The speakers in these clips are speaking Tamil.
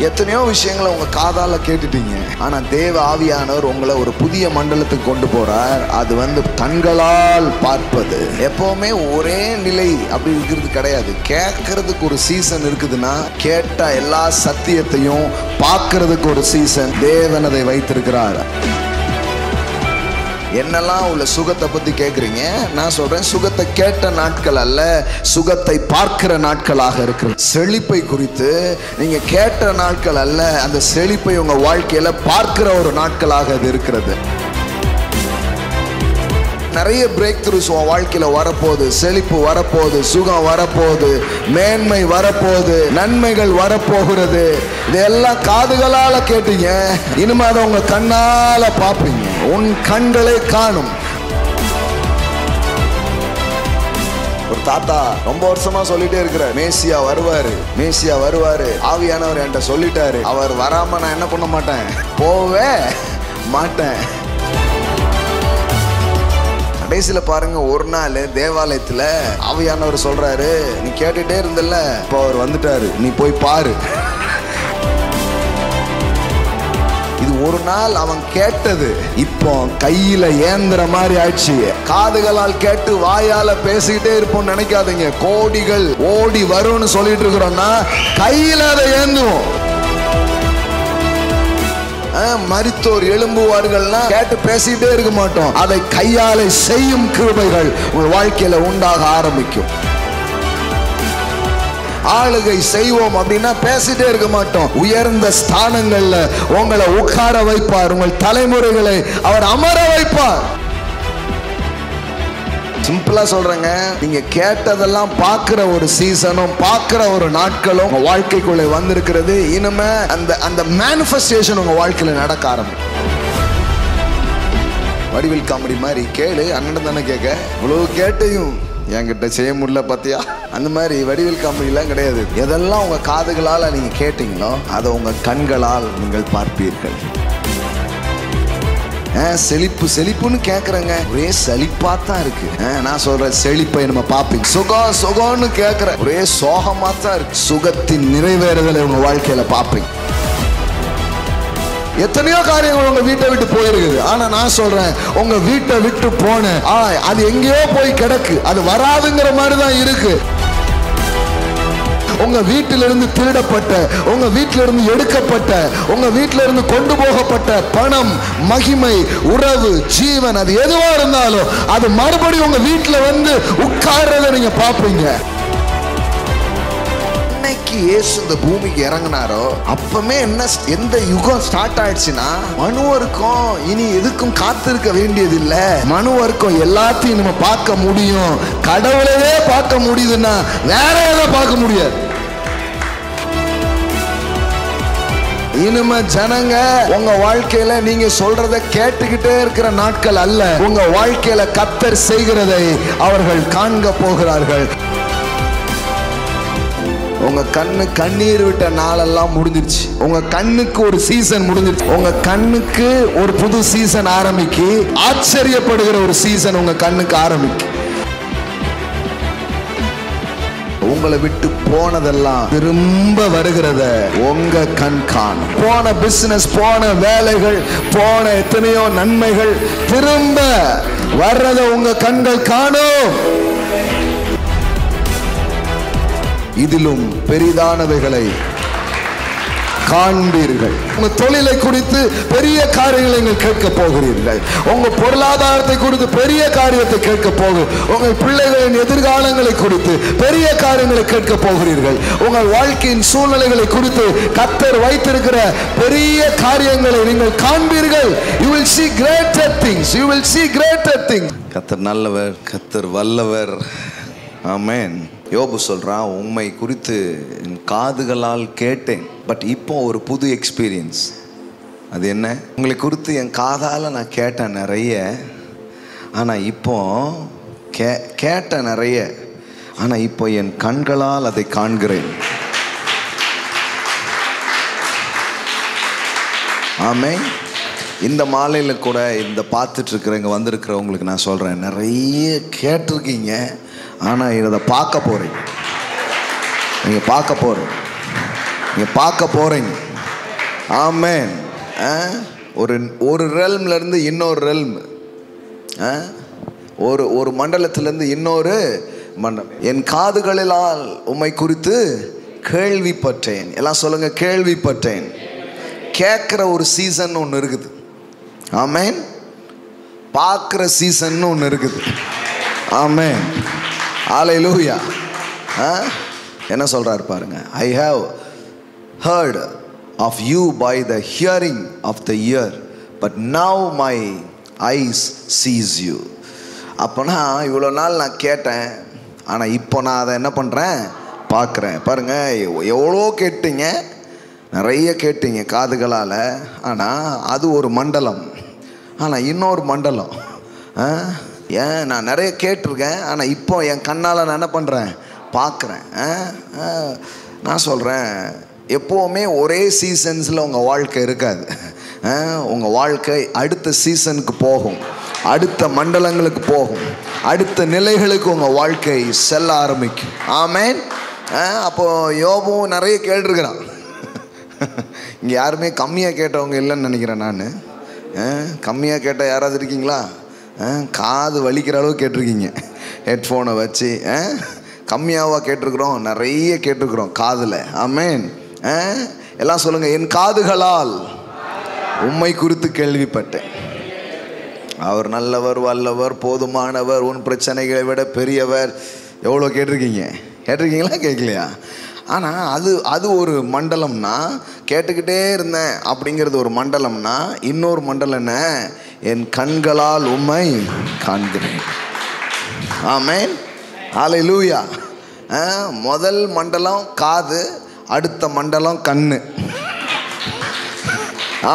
எத்தனையோ விஷயங்களை உங்க காதால கேட்டுட்டீங்க. ஆனா தேவ ஆவியானவர் உங்களை ஒரு புதிய மண்டலத்துக்கு கொண்டு போறார். அது கண்களால் பார்ப்பது. எப்பவுமே ஒரே நிலை அப்படி இருக்கிறது கிடையாது. கேட்கறதுக்கு ஒரு சீசன் இருக்குதுன்னா, கேட்ட எல்லா சத்தியத்தையும் பார்க்கறதுக்கு ஒரு சீசன் தேவன் அதை வைத்திருக்கிறார். என்னெல்லாம் உள்ள சுகத்தை பத்தி கேட்குறீங்க? நான் சொல்றேன், சுகத்தை கேட்ட நாட்கள் அல்ல, சுகத்தை பார்க்கிற நாட்களாக இருக்கு. செழிப்பை குறித்து நீங்க கேட்ட நாட்கள் அல்ல, அந்த செழிப்பை உங்க வாழ்க்கையில பார்க்கிற ஒரு நாட்களாக அது இருக்கிறது. நிறைய பிரேக் த்ரூஸ் உன் வாழ்க்கையில வரப்போகுது. செழிப்பு வரப்போகுது, சுகம் வரப்போகுது, மேன்மை வரப்போகுது, நன்மைகள் வரப்போகிறது. இதெல்லாம் காதுகளால கேட்டீங்க, இனிமே அதை உங்க கண்ணால பார்ப்பீங்க. உன் கண்களை காணும். ஒரு தாத்தா ரொம்ப வருஷமா சொல்லிட்டே இருக்கிறார், மேசியா வருவாரு, மேசியா வருவாரு. ஆவியானவர் என்கிட்ட சொல்லிட்டாரு, அவர் வராம நான் என்ன பண்ண மாட்டேன், போவே மாட்டேன். கடைசியில பாருங்க, ஒரு நாள் தேவாலயத்துல ஆவியானவர் சொல்றாரு, நீ கேட்டுட்டே இருந்தல்ல, இப்போ அவர் வந்துட்டாரு, நீ போய் பாரு. இது ஒரு நாள் அவன் கேட்டது இப்போ கையில ஏந்திர மாதிரி ஆயிடுச்சு. காதுகளால் கேட்டு வாயால பேசிக்கிட்டே இருப்போம் நினைக்காதீங்க. கோடிகள் ஓடி வரும்னு சொல்லிட்டு இருக்கிறோம்னா கையில அதை ஏந்துவோம். மரித்தோர் எழும்புவார்கள்னா கேட்டு பேசிட்டே இருக்க மாட்டோம். அதை கையாலை செய்யும் கிருபைகள் உங்கள் வாழ்க்கையில உண்டாக ஆரம்பிக்கும். ஆளுகை செய்வோம் அப்படின்னா பேசிட்டே இருக்க மாட்டோம். உயர்ந்த ஸ்தானங்கள்ல உங்களை உட்கார வைப்பார். உங்கள் தலைமுறைகளை அவர் அமர வைப்பார். சிம்பிளா சொல்றேங்க, நீங்க கேட்டதெல்லாம் பார்க்கிற ஒரு சீசனும் பார்க்கிற ஒரு நாட்களும் உங்க வாழ்க்கைக்குள்ள வந்திருக்கிறது. இனிமே அந்த மேனிஃபெஸ்டேஷன் உங்க வாழ்க்கையில நடக்க ஆரம்பிக்கும். வடிவில் காமெடி மாதிரி கேளு, அண்ணன் தானே கேட்க, இவ்வளவு கேட்டையும் என்கிட்ட செய்ய முடியல பாத்தியா, அந்த மாதிரி வடிவில் காமெடிலாம் கிடையாது. எதெல்லாம் உங்க காதுகளால நீங்க கேட்டீங்களோ அதை உங்க கண்களால் நீங்கள் பார்ப்பீர்கள். செழிப்பு செழிப்புன்னு கேக்குறேங்க, ஒரே செழிப்பா தான் இருக்கு. நான் சொல்றேன், செழிப்பை நம்ம பார்ப்பீங்க. சுகம் சுகம்னு கேக்குற, ஒரே சோகமா தான் இருக்கு. சுகத்தின் நிறைவேறுதலை உங்க வாழ்க்கையில பார்ப்பீங்க. எத்தனையோ காரியங்கள் உங்க வீட்டை விட்டு போயிருக்குது. ஆனா நான் சொல்றேன், உங்க வீட்டை விட்டு போன அது எங்கேயோ போய் கிடக்கு, அது வராதுங்கிற மாதிரிதான் இருக்கு. உங்க வீட்டிலிருந்து திருடப்பட்ட, உங்க வீட்டிலிருந்து எடுக்கப்பட்ட, உங்க வீட்டிலிருந்து கொண்டு போகப்பட்ட பணம், மகிமை, உறவு, ஜீவன், அது எதுவா இருந்தாலும் அது மறுபடியும் உங்க வீட்டில் வந்து உட்கார்றத நீங்க பார்ப்பீங்க. இயேசு இந்த பூமிக்கு இறங்கினாரோ அப்பமே எந்த யுகம் ஸ்டார்ட் ஆயிடுச்சுன்னா, மனுவருக்கும் இனி எதுக்கும் காத்திருக்க வேண்டியது இல்ல. மனுவருக்கும் எல்லாத்தையும் நம்ம பார்க்க முடியும். கடவுளையே பார்க்க முடியுதுன்னா வேற எதை பார்க்க முடியாது. இனிமே ஜனங்க உங்க வாழ்க்கையில நீங்க சொல்றத கேட்டுக்கிட்டே இருக்கிற நாட்கள் அல்ல, உங்க வாழ்க்கையில கர்த்தர் செய்கிறதை அவர்கள் காண்க போகிறார்கள். உங்க கண்ணு கண்ணீர் விட்ட நாளெல்லாம் முடிஞ்சிருச்சு. உங்க கண்ணுக்கு ஒரு சீசன் முடிஞ்சிருச்சு. உங்க கண்ணுக்கு ஒரு புது சீசன் ஆரம்பிக்கு. ஆச்சரியப்படுகிற ஒரு சீசன் உங்க கண்ணுக்கு ஆரம்பிக்கு. உங்களை விட்டு போனதெல்லாம் திரும்ப வருகிறத உங்க கண் காணும். போன பிசினஸ், போன வேலைகள், போன எத்தனையோ நன்மைகள் திரும்ப வர்றத உங்க கண்கள் காணும். இதிலும் பெரிதானவைகளை காண்பீர்கள். உங்க தொழிலை குறித்து பெரிய காரியங்களை நீங்கள் கேட்க போகிறீர்கள். உங்க பொருளாதாரத்தை குறித்து பெரிய காரியத்தை கேட்க போகிறீர்கள். உங்கள் பிள்ளைகளின் எதிர்காலங்களை குறித்து பெரிய காரியங்களை கேட்க போகிறீர்கள். உங்கள் வாழ்க்கையின் சூழ்நிலைகளை குறித்து கர்த்தர் வைத்திருக்கிற பெரிய காரியங்களை நீங்கள் காண்பீர்கள். You will see greater things. You will see greater things. கர்த்தர் நல்லவர், கர்த்தர் வல்லவர். ஆமென். யோபு சொல்றான், உம்மை குறித்து என் காதுகளால் கேட்டேன், பட் இப்போ ஒரு புது எக்ஸ்பீரியன்ஸ். அது என்ன? உங்களை குறித்து என் காதால் நான் கேட்டேன் நிறைய, ஆனால் இப்போ கேட்டேன் நிறைய, ஆனால் இப்போ என் கண்களால் அதை காண்கிறேன். ஆமென். இந்த மாலையில் கூட இந்த பார்த்துட்டு இருக்கிறவங்க வந்திருக்கிறவங்களுக்கு நான் சொல்கிறேன், நிறைய கேட்டிருக்கீங்க, ஆனால் இதை பார்க்க போகிறீங்க. நீங்கள் பார்க்க போகிறீங்க. ஆமென். ஒரு ரெல்ம்ல இருந்து இன்னொரு ரெல்ம், ஒரு மண்டலத்திலிருந்து இன்னொரு மண்டலம். என் காதுகளிலால் உம்மை குறித்து கேள்விப்பட்டேன். எல்லாம் சொல்லுங்க, கேள்விப்பட்டேன். கேட்குற ஒரு சீசன் ஒன்று இருக்குது. ஆமென். பார்க்குற சீசன் ஒன்று இருக்குது. ஆமென். ஹல்லேலூயா. என்ன சொல்றாரு பாருங்க. I have heard of you by the hearing of the ear, but now my eyes sees you. அப்போனா இவ்வளோ நாள் நான் கேட்டேன், ஆனால் இப்போ நான் அதை என்ன பண்ணுறேன், பார்க்குறேன். பாருங்க, எவ்வளோ கேட்டீங்க, நிறைய கேட்டீங்க காதுகளால். ஆனால் அது ஒரு மண்டலம். ஆனால் இன்னொரு மண்டலம், ஏன் நான் நிறைய கேட்டிருக்கேன், ஆனால் இப்போ என் கண்ணால் நான் என்ன பண்ணுறேன், பார்க்குறேன். நான் சொல்கிறேன், எப்போவுமே ஒரே சீசன்ஸில் உங்கள் வாழ்க்கை இருக்காது. உங்கள் வாழ்க்கை அடுத்த சீசனுக்கு போகும், அடுத்த மண்டலங்களுக்கு போகும், அடுத்த நிலைகளுக்கு உங்கள் வாழ்க்கை செல்ல ஆரம்பிக்கும். ஆமென். அப்போது யோபும் நிறைய கேட்டிருக்கிறான். இங்கே யாருமே கம்மியாக கேட்டவங்க இல்லைன்னு நினைக்கிறேன் நான். கம்மியாக கேட்டால் யாராவது இருக்கீங்களா? காது வலிக்கிற அளவு கேட்டிருக்கீங்க ஹெட்ஃபோனை வச்சு. கம்மியாவா கேட்டிருக்கிறோம்? நிறைய கேட்டிருக்கிறோம் காதில். ஆமென். எல்லாம் சொல்லுங்கள், என் காதுகளால் உம்மை குறித்து கேள்விப்பட்டேன். அவர் நல்லவர், வல்லவர், போதுமானவர், உன் பிரச்சனைகளை விட பெரியவர். எவ்வளோ கேட்டிருக்கீங்க? கேட்டிருக்கீங்களா, கேட்கலையா? ஆனால் அது ஒரு மண்டலம்னா, கேட்டுக்கிட்டே இருந்தேன் அப்படிங்கிறது ஒரு மண்டலம்னா, இன்னொரு மண்டலம் என்ன, என் கண்களால் உம்மை காண்கிறேன். ஆமென். ஹல்லேலூயா. முதல் மண்டலம் காது, அடுத்த மண்டலம் கண்ணு.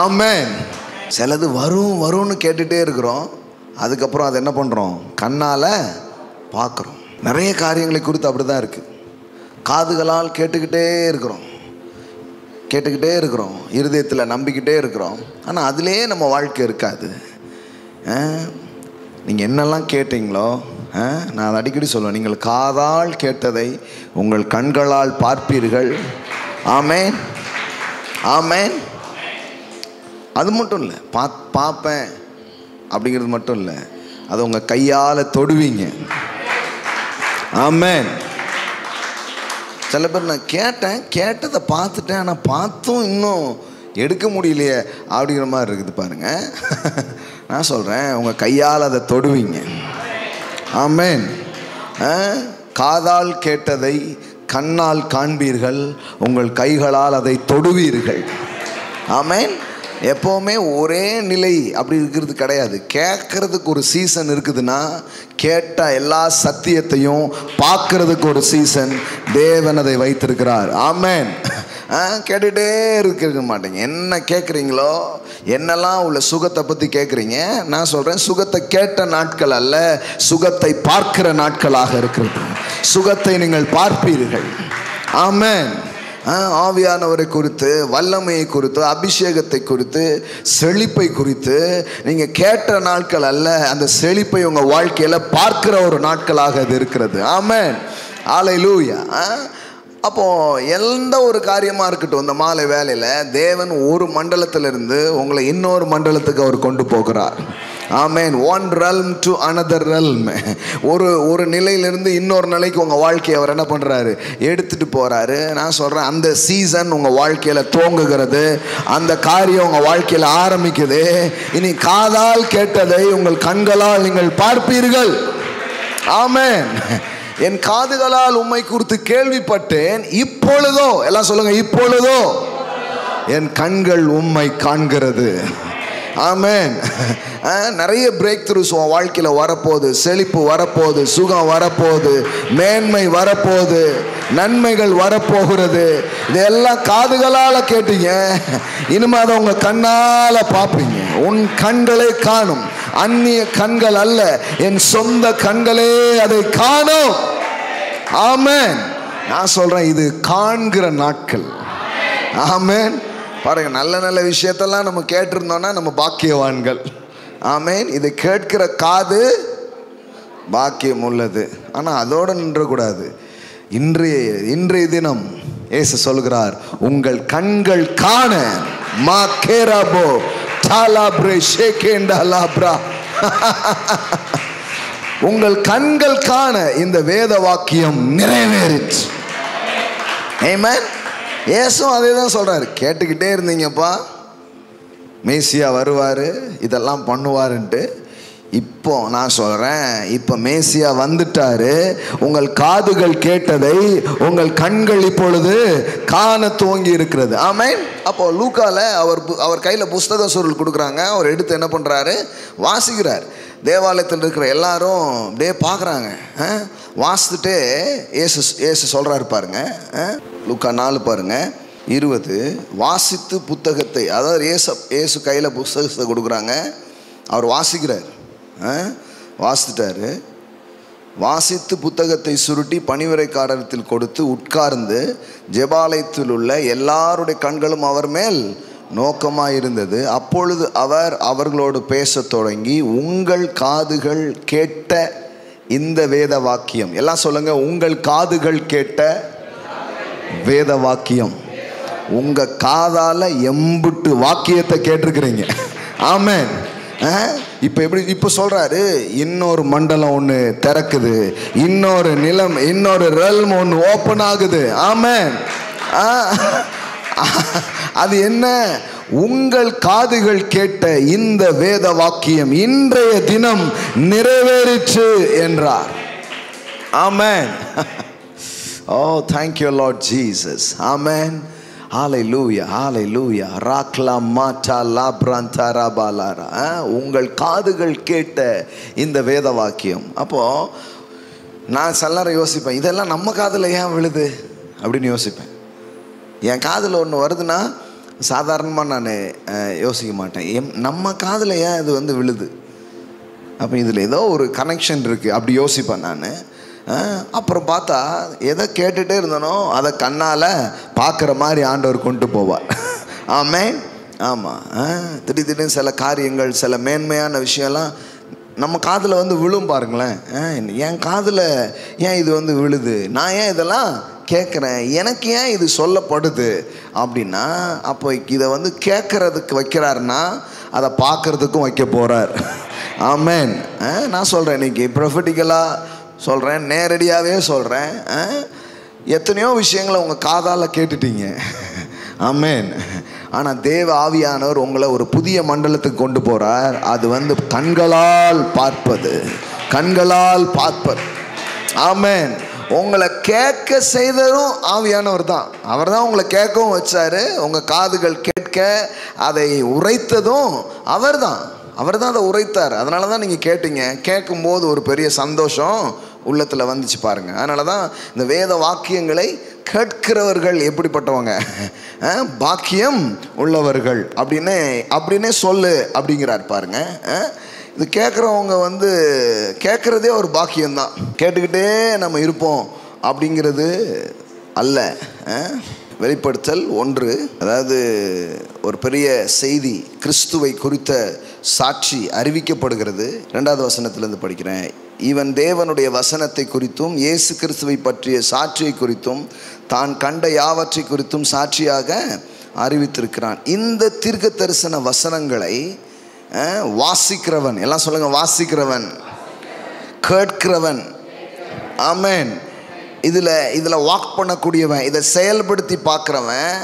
ஆமென். சிலது வரும்னு கேட்டுகிட்டே இருக்கிறோம், அதுக்கப்புறம் அதை என்ன பண்ணுறோம், கண்ணால் பார்க்குறோம். நிறைய காரியங்களை குறித்து அப்படி தான் இருக்குது. காதுகளால் கேட்டுக்கிட்டே இருக்கிறோம், இருதயத்தில் நம்பிக்கிட்டே இருக்கிறோம், ஆனால் அதிலே நம்ம வாழ்க்கை இருக்காது. நீங்கள் என்னெல்லாம் கேட்டீங்களோ, நான் அதை அடிக்கடி சொல்லுவேன், நீங்கள் காதால் கேட்டதை உங்கள் கண்களால் பார்ப்பீர்கள். ஆமென். ஆமென். அது மட்டும் இல்லை, பார்ப்பேன் அப்படிங்கிறது மட்டும் இல்லை, அதை உங்கள் கையால் தொடுவீங்க. ஆமென். சில பேர் நான் கேட்டதை பார்த்துட்டேன், ஆனால் பார்த்தும் இன்னும் எடுக்க முடியலையே அப்படிங்கிற மாதிரி இருக்குது பாருங்க. நான் சொல்கிறேன், உங்கள் கையால் அதை தொடுவீங்க. ஆமென். காதால் கேட்டதை கண்ணால் காண்பீர்கள், உங்கள் கைகளால் அதை தொடுவீர்கள். ஆமென். எப்போவுமே ஒரே நிலை அப்படி இருக்கிறது கிடையாது. கேட்கறதுக்கு ஒரு சீசன் இருக்குதுன்னா, கேட்ட எல்லா சத்தியத்தையும் பார்க்கறதுக்கு ஒரு சீசன் தேவன் அதை வைத்திருக்கிறார். ஆமென். கேட்டுகிட்டே இருக்க மாட்டீங்க. என்ன கேட்குறீங்களோ, என்னெல்லாம் உள்ள சுகத்தை பற்றி கேட்குறீங்க, நான் சொல்கிறேன், சுகத்தை கேட்ட நாட்கள் அல்ல, சுகத்தை பார்க்கிற நாட்களாக இருக்கிறது. சுகத்தை நீங்கள் பார்ப்பீர்கள். ஆமென். ஆவியானவரை குறித்து, வல்லமையை குறித்து, அபிஷேகத்தை குறித்து, செழிப்பை குறித்து நீங்கள் கேட்ட நாட்கள் அல்ல, அந்த செழிப்பை உங்கள் வாழ்க்கையில் பார்க்கிற ஒரு நாட்களாக அது இருக்கிறது. ஆமென். ஹல்லேலூயா. அப்போது எந்த ஒரு காரியமாக இருக்கட்டும், இந்த மாலை வேலையில் தேவன் ஒரு மண்டலத்திலிருந்து உங்களை இன்னொரு மண்டலத்துக்கு அவர் கொண்டு போகிறார். ஆமென். One realm to another realm. ஒரு நிலையிலிருந்து இன்னொரு நிலைக்கு உங்கள் வாழ்க்கையை அவர் என்ன பண்ணுறாரு, எடுத்துகிட்டு போகிறாரு. நான் சொல்கிறேன், அந்த சீசன் உங்கள் வாழ்க்கையில் துவங்குகிறது, அந்த காரியம் உங்கள் வாழ்க்கையில் ஆரம்பிக்குது. இனி காதால் கேட்டதை உங்கள் கண்களால் நீங்கள் பார்ப்பீர்கள். ஆமென். என் காதுகளால் உம்மை குறித்து கேள்விப்பட்டேன், இப்பொழுதோ, எல்லாம் சொல்லுங்க, இப்பொழுதோ என் கண்கள் உம்மை காண்கிறது. ஆமென். நிறைய பிரேக் த்ரூஸ் உன் வாழ்க்கையில் வரப்போகுது. செழிப்பு வரப்போகுது, சுகம் வரப்போகுது, மேன்மை வரப்போகுது, நன்மைகள் வரப்போகிறது. இதெல்லாம் காதுகளால் கேட்டீங்க, இனிமே அதை உங்கள் கண்ணால் பார்ப்பீங்க. உன் கண்களே காணும், அந்நிய கண்கள் அல்ல, என் சொந்த கண்களே அதை காணும். ஆமென். நான் சொல்கிறேன், இது காண்கிற நாட்கள். ஆமென். பாருங்க, நல்ல நல்ல விஷயத்தெல்லாம் நம்ம கேட்டிருந்தோம்னா நம்ம பாக்கியவான்கள். ஆமென். இதை கேட்கிற காது பாக்கியம் உள்ளது. ஆனால் அதோடு நின்றக்கூடாது. இன்றைய தினம் இயேசு சொல்கிறார், உங்கள் கண்கள் காண மாகேராபோ தாலாப்ரே ஷேகேண்டாலாப்ரா. உங்கள் கண்கள் காண இந்த வேத வாக்கியம் நிறைவேறிற்று. ஆமென். இயேசுவும் அதே தான் சொல்றாரு. கேட்டுக்கிட்டே இருந்தீங்கப்பா, மேசியா வருவார், இதெல்லாம் பண்ணுவாருன்ட்டு. இப்போ நான் சொல்றேன், இப்போ மேசியா வந்துட்டாரு. உங்கள் காதுகள் கேட்டதை உங்கள் கண்கள் இப்பொழுது காண துவங்கி இருக்கிறது. ஆமென். அப்போ லூக்கால அவர் கையில் புஸ்தக சுருள் கொடுக்குறாங்க. அவர் எடுத்து என்ன பண்றாரு, வாசிக்கிறார். தேவாலயத்தில் இருக்கிற எல்லாரும் அப்படியே பார்க்குறாங்க. வாசித்துட்டு ஏசு சொல்றாரு பாருங்க. லூக்கா 4 பாருங்க 20. வாசித்து புத்தகத்தை, அதாவது ஏசு கையில் புஸ்தகத்தை கொடுக்குறாங்க. அவர் வாசிக்கிறார். வாசித்துட்டாரு. வாசித்து புத்தகத்தை சுருட்டி பணிவிரைக்காரத்தில் கொடுத்து உட்கார்ந்து ஜெபாலயத்தில் உள்ள எல்லாருடைய கண்களும் அவர் மேல் நோக்கமாக இருந்தது. அப்பொழுது அவர் அவர்களோடு பேச தொடங்கி, உங்கள் காதுகள் கேட்ட இந்த வேத வாக்கியம். எல்லாம் சொல்லுங்க, உங்கள் காதுகள் கேட்ட வேத வாக்கியம். உங்க காதால எம்புட்டு வாக்கியத்தை கேட்டிருக்கிறீங்க. ஆமென். இப்போ எப்படி இப்போ சொல்றாரு, இன்னொரு மண்டலம் ஒன்று திறக்குது, இன்னொரு நிலம், இன்னொரு ரெல்ம் ஒன்று ஓப்பன் ஆகுது. ஆமென். அது என்ன? உங்கள் காதுகள் கேட்ட இந்த வேத வாக்கியம் இன்றைய தினம் நிறைவேறிற்று என்றார். ஆமென். ஓ, thank you Lord Jesus. Amen. Hallelujah, hallelujah. ராக்லா மாட்டா லாப்ராந்தா ராபாலாரா. உங்கள் காதுகள் கேட்ட இந்த வேத வாக்கியம். அப்போ நான் சிலரை யோசிப்பேன், இதெல்லாம் நம்ம காதில் ஏன் விழுது அப்படின்னு யோசிப்பேன். என் காதில் ஒன்று வருதுன்னா சாதாரணமாக நான் யோசிக்க மாட்டேன், நம்ம காதில் ஏன் இது வந்து விழுது, அப்போ இதில் ஏதோ ஒரு கனெக்ஷன் இருக்குது அப்படி யோசிப்பேன் நான். அப்புறம் பார்த்தா எதை கேட்டுகிட்டே இருந்தனோ அதை கண்ணால் பார்க்குற மாதிரி ஆண்டவர் கொண்டு போவார். ஆமென். ஆமாம். திடீர்னு சில காரியங்கள், சில மேன்மையான விஷயம்லாம் நம்ம காதில் வந்து விழும் பாருங்களேன். என் காதில் ஏன் இது வந்து விழுது, நான் ஏன் இதெல்லாம் கேட்குறேன், எனக்கு ஏன் இது சொல்லப்படுது அப்படின்னா, அப்போ இதை வந்து கேட்குறதுக்கு வைக்கிறாருன்னா அதை பார்க்குறதுக்கும் வைக்க போகிறார். ஆமென். நான் சொல்கிறேன், இன்னைக்கு ப்ரொஃபட்டிக்கலாக சொல்கிறேன், நேரடியாகவே சொல்கிறேன். எத்தனையோ விஷயங்களை உங்கள் காதால் கேட்டுட்டீங்க. ஆமென். ஆனால் தேவ ஆவியானவர் உங்களை ஒரு புதிய மண்டலத்துக்கு கொண்டு போகிறார். அது வந்து கண்களால் பார்ப்பது, கண்களால் பார்ப்பது. ஆமென். உங்களை கேட்க செய்ததும் ஆவியானவர் தான். அவர் தான் உங்களை கேட்கவும் வச்சாரு. உங்கள் காதுகள் கேட்க அதை உரைத்ததும் அவர் தான். அவர் தான் அதை உரைத்தார். அதனால தான் நீங்கள் கேட்டீங்க. கேட்கும்போது ஒரு பெரிய சந்தோஷம் உள்ளத்தில் வந்துச்சு பாருங்க. அதனால தான் இந்த வேத வாக்கியங்களை கேட்கிறவர்கள் எப்படிப்பட்டவங்க, பாக்கியம் உள்ளவர்கள் அப்படின்னே சொல்லு அப்படிங்கிறார் பாருங்க. இது கேட்குறவங்க வந்து கேட்குறதே ஒரு பாக்கியம்தான். கேட்டுக்கிட்டே நம்ம இருப்போம் அப்படிங்கிறது அல்ல. வெளிப்படுத்தல் 1, அதாவது ஒரு பெரிய செய்தி, கிறிஸ்துவை குறித்த சாட்சி அறிவிக்கப்படுகிறது. 2வது வசனத்திலிருந்து படிக்கிறேன். இவன் தேவனுடைய வசனத்தை குறித்தும் இயேசு கிறிஸ்துவை பற்றிய சாட்சியை குறித்தும் தான் கண்ட யாவற்றை குறித்தும் சாட்சியாக அறிவித்திருக்கிறான். இந்த தீர்க்க தரிசன வசனங்களை வாசிக்கிறவன், எல்லாம் சொல்லுங்க, வாசிக்கிறவன், கேட்கிறவன். ஆமென். இதில் வாக் பண்ணக்கூடியவன், இதை செயல்படுத்தி பார்க்குறவன்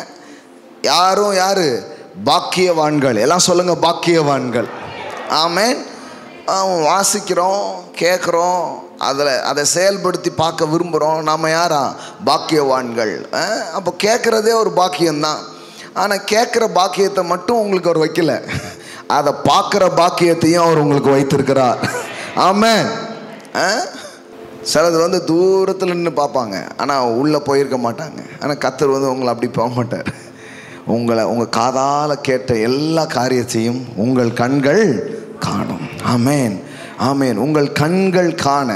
யாரு? பாக்கியவான்கள். எல்லாம் சொல்லுங்க, பாக்கியவான்கள். ஆமென். வாசிக்கிறோம், கேட்குறோம், அதை செயல்படுத்தி பார்க்க விரும்புகிறோம். நாம் யாரா? பாக்கியவான்கள். அப்போ கேட்குறதே ஒரு பாக்கியம்தான். ஆனால் கேட்குற பாக்கியத்தை மட்டும் உங்களுக்கு அவர் வைக்கல, அதை பார்க்குற பாக்கியத்தையும் அவர் உங்களுக்கு வைத்திருக்கிறார். ஆமென். சிலது வந்து தூரத்தில் நின்று பார்ப்பாங்க, ஆனால் உள்ளே போயிருக்க மாட்டாங்க. ஆனால் கர்த்தர் வந்து உங்களை அப்படி போக மாட்டார். உங்கள் காதால் கேட்ட எல்லா காரியத்தையும் உங்கள் கண்கள் காணும். ஆமென். ஆமென். உங்கள் கண்கள் காண